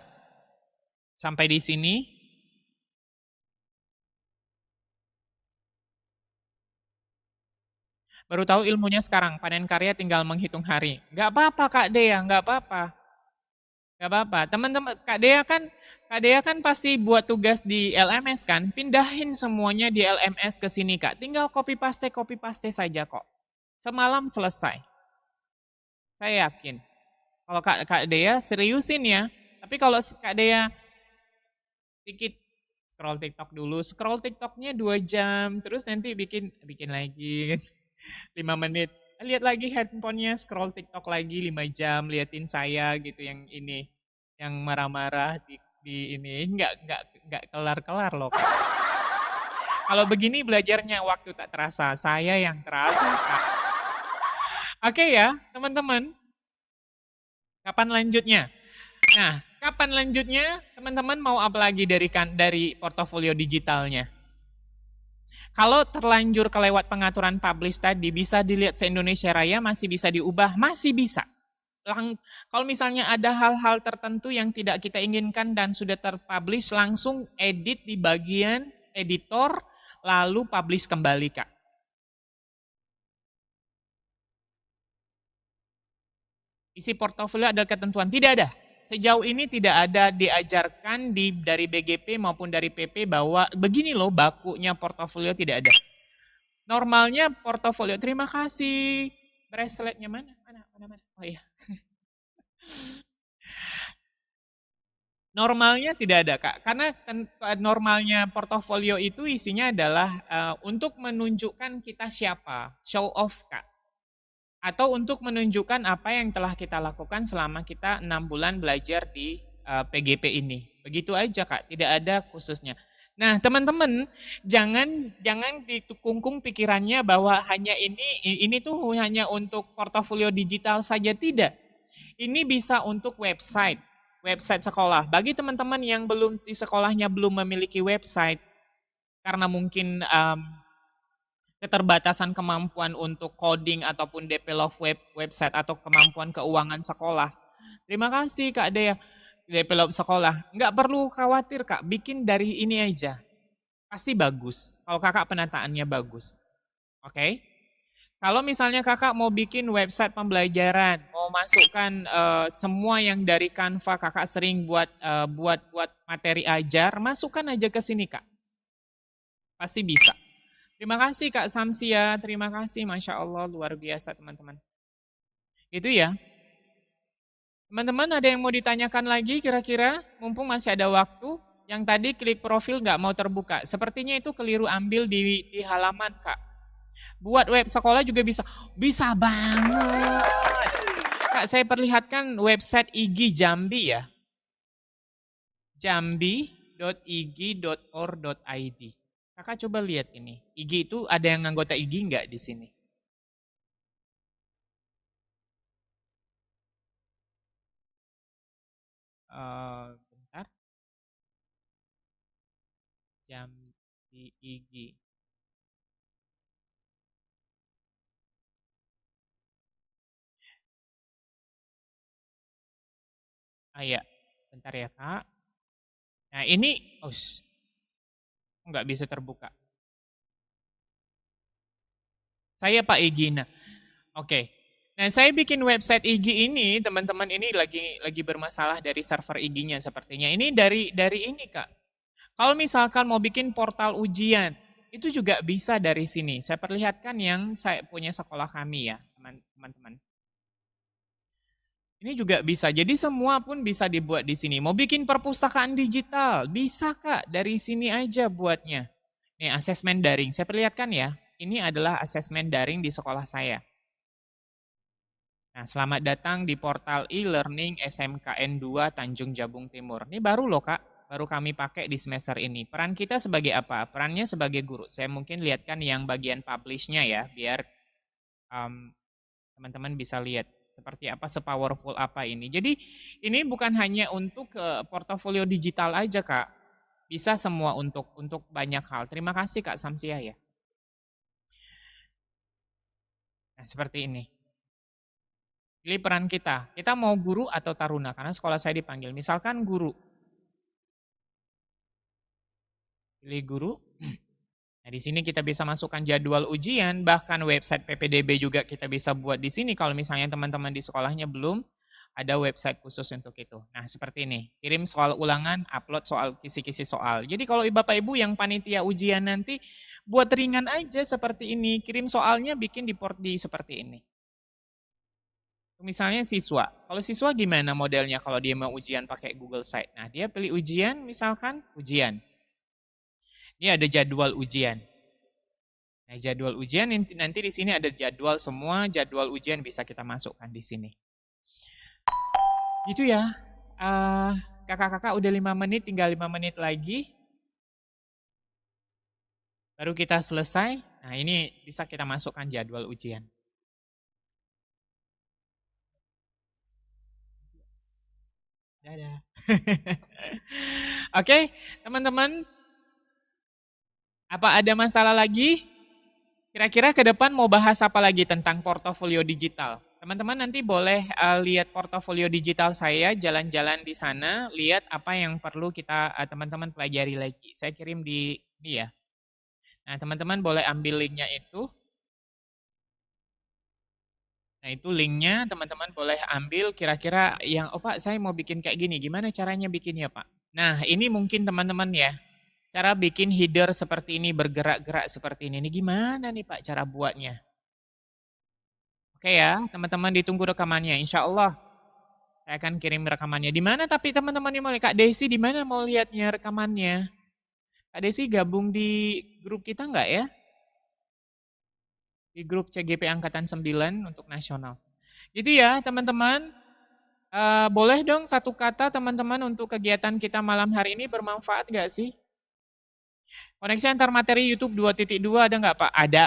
Sampai di sini? Baru tahu ilmunya sekarang, panen karya tinggal menghitung hari. Gak apa-apa Kak Dea, gak apa-apa. Gak apa-apa. Teman-teman, Kak Dea kan pasti buat tugas di LMS kan? Pindahin semuanya di LMS ke sini Kak. Tinggal copy paste saja kok. Semalam selesai. Saya yakin. Kalau Kak Dea seriusin ya. Tapi kalau Kak Dea dikit scroll TikTok dulu, scroll TikToknya 2 jam, terus nanti bikin lagi 5 menit. Lihat lagi handphonenya, scroll TikTok lagi 5 jam, liatin saya gitu yang ini, yang marah-marah di ini, nggak kelar-kelar loh. Kak. Kalau begini belajarnya waktu tak terasa, saya yang terasa Kak. Oke ya teman-teman, kapan lanjutnya? Nah, kapan lanjutnya? Teman-teman mau apa lagi dari portofolio digitalnya? Kalau terlanjur kelewat pengaturan publish tadi, bisa dilihat se-Indonesia Raya, masih bisa diubah, masih bisa. Kalau misalnya ada hal-hal tertentu yang tidak kita inginkan dan sudah terpublish, langsung edit di bagian editor, lalu publish kembali Kak. Isi portofolio ada ketentuan? Tidak ada. Sejauh ini tidak ada diajarkan dari BGP maupun dari PP bahwa begini loh bakunya portofolio, tidak ada. Normalnya portofolio, terima kasih. Braceletnya mana? Oh iya. Normalnya tidak ada, Kak. Karena normalnya portofolio itu isinya adalah untuk menunjukkan kita siapa, show off, Kak. Atau untuk menunjukkan apa yang telah kita lakukan selama kita 6 bulan belajar di PGP ini. Begitu aja, Kak, tidak ada khususnya. Nah, teman-teman, jangan ditukungkung pikirannya bahwa hanya ini tuh hanya untuk portofolio digital saja, tidak. Ini bisa untuk website sekolah. Bagi teman-teman yang belum di sekolahnya belum memiliki website karena mungkin keterbatasan kemampuan untuk coding ataupun develop website atau kemampuan keuangan sekolah. Terima kasih Kak Dea, develop sekolah. Nggak perlu khawatir Kak, bikin dari ini aja. Pasti bagus, kalau kakak penataannya bagus. Oke? Kalau misalnya kakak mau bikin website pembelajaran, mau masukkan semua yang dari Canva kakak sering buat materi ajar, masukkan aja ke sini Kak. Pasti bisa. Terima kasih Kak Samsia, terima kasih, Masya Allah, luar biasa teman-teman. Itu ya. Teman-teman ada yang mau ditanyakan lagi kira-kira? Mumpung masih ada waktu. Yang tadi klik profil nggak mau terbuka. Sepertinya itu keliru ambil di halaman Kak. Buat web sekolah juga bisa. Bisa banget. Kak, saya perlihatkan website IG Jambi ya. jambi.ig.or.id. Kakak coba lihat ini. IG itu ada yang anggota IG nggak di sini? Bentar. Jambi IG. Iya, bentar ya Kak. Nah ini, nggak bisa terbuka. Saya Pak Igina. Oke. Nah, saya bikin website IG ini, teman-teman ini lagi bermasalah dari server IG-nya sepertinya. Ini dari ini, Kak. Kalau misalkan mau bikin portal ujian, itu juga bisa dari sini. Saya perlihatkan yang saya punya sekolah kami ya, teman-teman. Ini juga bisa. Jadi semua pun bisa dibuat di sini. Mau bikin perpustakaan digital, bisa Kak. Dari sini aja buatnya. Nih, asesmen daring. Saya perlihatkan ya. Ini adalah asesmen daring di sekolah saya. Nah, selamat datang di portal e-learning SMKN 2 Tanjung Jabung Timur. Ini baru loh Kak, baru kami pakai di semester ini. Peran kita sebagai apa? Perannya sebagai guru. Saya mungkin lihatkan yang bagian publish-nya ya, biar teman-teman bisa lihat seperti apa, sepowerful apa ini. Jadi ini bukan hanya untuk portofolio digital aja Kak, bisa semua untuk banyak hal. Terima kasih Kak Samsia ya. Nah seperti ini. Pilih peran kita. Kita mau guru atau taruna, karena sekolah saya dipanggil. Misalkan guru. Pilih guru. Nah, di sini kita bisa masukkan jadwal ujian, bahkan website PPDB juga kita bisa buat di sini kalau misalnya teman-teman di sekolahnya belum ada website khusus untuk itu. Nah, seperti ini. Kirim soal ulangan, upload soal kisi-kisi soal. Jadi kalau Bapak Ibu yang panitia ujian nanti buat ringan aja seperti ini. Kirim soalnya bikin di porti seperti ini. Misalnya siswa. Kalau siswa gimana modelnya kalau dia mau ujian pakai Google Site? Nah, dia pilih ujian, misalkan ujian. Ini ada jadwal ujian. Nah, jadwal ujian nanti di sini ada jadwal, semua jadwal ujian bisa kita masukkan di sini. Gitu ya. Kakak-kakak udah 5 menit, tinggal 5 menit lagi. Baru kita selesai. Nah, ini bisa kita masukkan jadwal ujian. Dadah. Oke, teman-teman. Apa ada masalah lagi? Kira-kira ke depan mau bahas apa lagi tentang portofolio digital? Teman-teman nanti boleh lihat portofolio digital saya, jalan-jalan di sana, lihat apa yang perlu kita teman-teman pelajari lagi. Saya kirim di ini ya. Nah, teman-teman boleh ambil linknya itu. Nah, itu linknya teman-teman boleh ambil kira-kira yang, oh Pak saya mau bikin kayak gini, gimana caranya bikinnya Pak? Nah, ini mungkin teman-teman ya, cara bikin header seperti ini, bergerak-gerak seperti ini gimana nih Pak cara buatnya? Oke ya, teman-teman ditunggu rekamannya, insya Allah. Saya akan kirim rekamannya. Di mana tapi teman-teman yang mau lihat? Kak Desi di mana mau lihatnya rekamannya? Kak Desi gabung di grup kita nggak ya? Di grup CGP Angkatan 9 untuk nasional. Gitu ya teman-teman. Boleh dong satu kata teman-teman untuk kegiatan kita malam hari ini bermanfaat nggak sih? Koneksi antar materi YouTube 2.2 ada nggak Pak? Ada.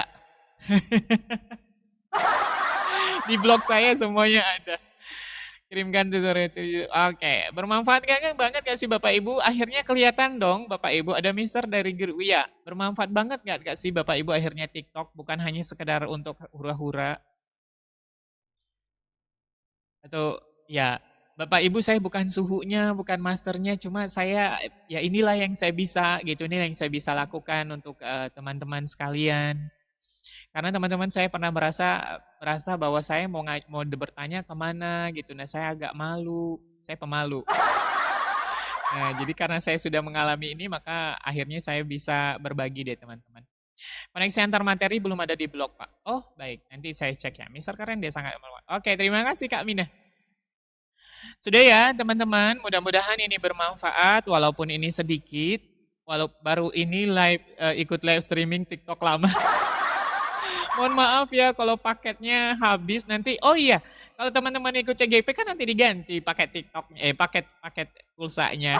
Di blog saya semuanya ada. Kirimkan tutorial itu. Oke, bermanfaat banget gak sih Bapak Ibu? Akhirnya kelihatan dong Bapak Ibu ada Mister dari grup. Ya, bermanfaat banget gak sih Bapak Ibu akhirnya TikTok bukan hanya sekedar untuk hura-hura. Atau ya Bapak Ibu saya bukan suhunya, bukan masternya, cuma saya ya inilah yang saya bisa gitu, ini yang saya bisa lakukan untuk teman-teman sekalian. Karena teman-teman saya pernah merasa bahwa saya mau bertanya kemana gitu. Nah saya agak malu, saya pemalu. Nah, jadi karena saya sudah mengalami ini maka akhirnya saya bisa berbagi deh teman-teman. Koneksi antar materi belum ada di blog Pak. Oh baik, nanti saya cek ya. Mister keren dia sangat bermanfaat. Oke terima kasih Kak Mina. Sudah ya teman-teman, mudah-mudahan ini bermanfaat walaupun ini sedikit. Walau baru ini ikut live streaming TikTok lama. Mohon maaf ya kalau paketnya habis nanti. Oh iya, kalau teman-teman ikut CGP kan nanti diganti paket TikToknya, paket pulsanya.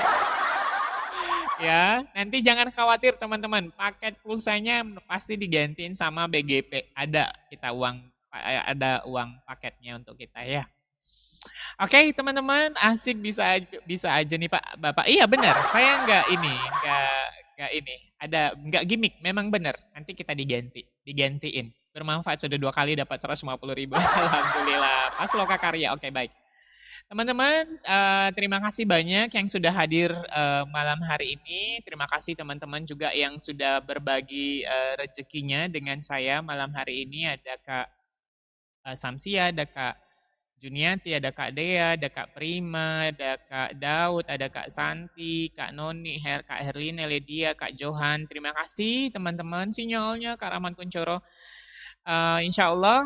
Ya, nanti jangan khawatir teman-teman, paket pulsanya pasti digantiin sama BGP. Ada uang paketnya untuk kita ya. Oke, teman-teman, asik bisa aja nih Pak Bapak. Iya benar, saya nggak ini, nggak gimmick, memang benar. Nanti kita digantiin. Bermanfaat sudah 2 kali dapat 150.000. Alhamdulillah. Mas Loka Karya. Oke, baik. Teman-teman, terima kasih banyak yang sudah hadir malam hari ini. Terima kasih teman-teman juga yang sudah berbagi rezekinya dengan saya malam hari ini. Ada Kak Samsia, ada Kak Juniati, ada Kak Dea, ada Kak Prima, ada Kak Daud, ada Kak Santi, Kak Noni, Kak Herlina, Ledia, Kak Johan. Terima kasih teman-teman sinyalnya Kak Rahman Kuncoro. Insya Allah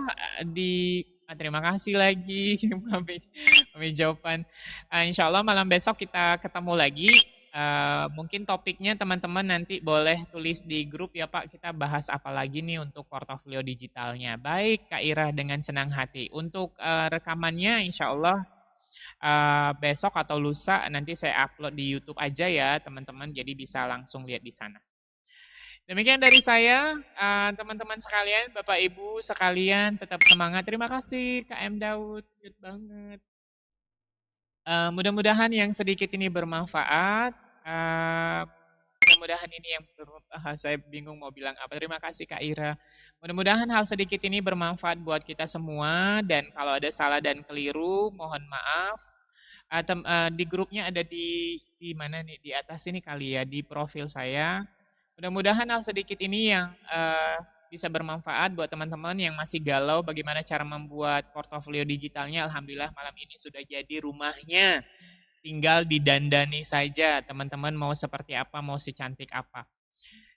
terima kasih lagi Mami jawaban. Insya Allah malam besok kita ketemu lagi. Mungkin topiknya teman-teman nanti boleh tulis di grup ya Pak, kita bahas apa lagi nih untuk portofolio digitalnya. Baik Kak Ira, dengan senang hati. Untuk rekamannya insya Allah besok atau lusa nanti saya upload di YouTube aja ya teman-teman, jadi bisa langsung lihat di sana. Demikian dari saya, teman-teman sekalian, Bapak Ibu sekalian tetap semangat. Terima kasih KM Daud, good banget. Mudah-mudahan yang sedikit ini bermanfaat. Mudah-mudahan ini yang saya bingung mau bilang apa. Terima kasih Kak Ira. Mudah-mudahan hal sedikit ini bermanfaat buat kita semua. Dan kalau ada salah dan keliru, mohon maaf. Di grupnya ada di mana nih? Di atas ini kali ya, di profil saya. Mudah-mudahan hal sedikit ini yang bisa bermanfaat buat teman-teman yang masih galau bagaimana cara membuat portofolio digitalnya. Alhamdulillah malam ini sudah jadi rumahnya. Tinggal didandani saja teman-teman mau seperti apa, mau secantik apa.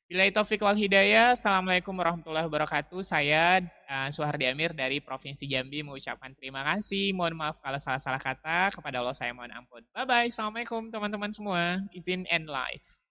Billahi taufiq wal hidayah. Assalamualaikum warahmatullahi wabarakatuh. Saya Suhardi Amir dari Provinsi Jambi mengucapkan terima kasih. Mohon maaf kalau salah-salah kata. Kepada Allah saya mohon ampun. Bye-bye. Assalamualaikum teman-teman semua. Izin end live.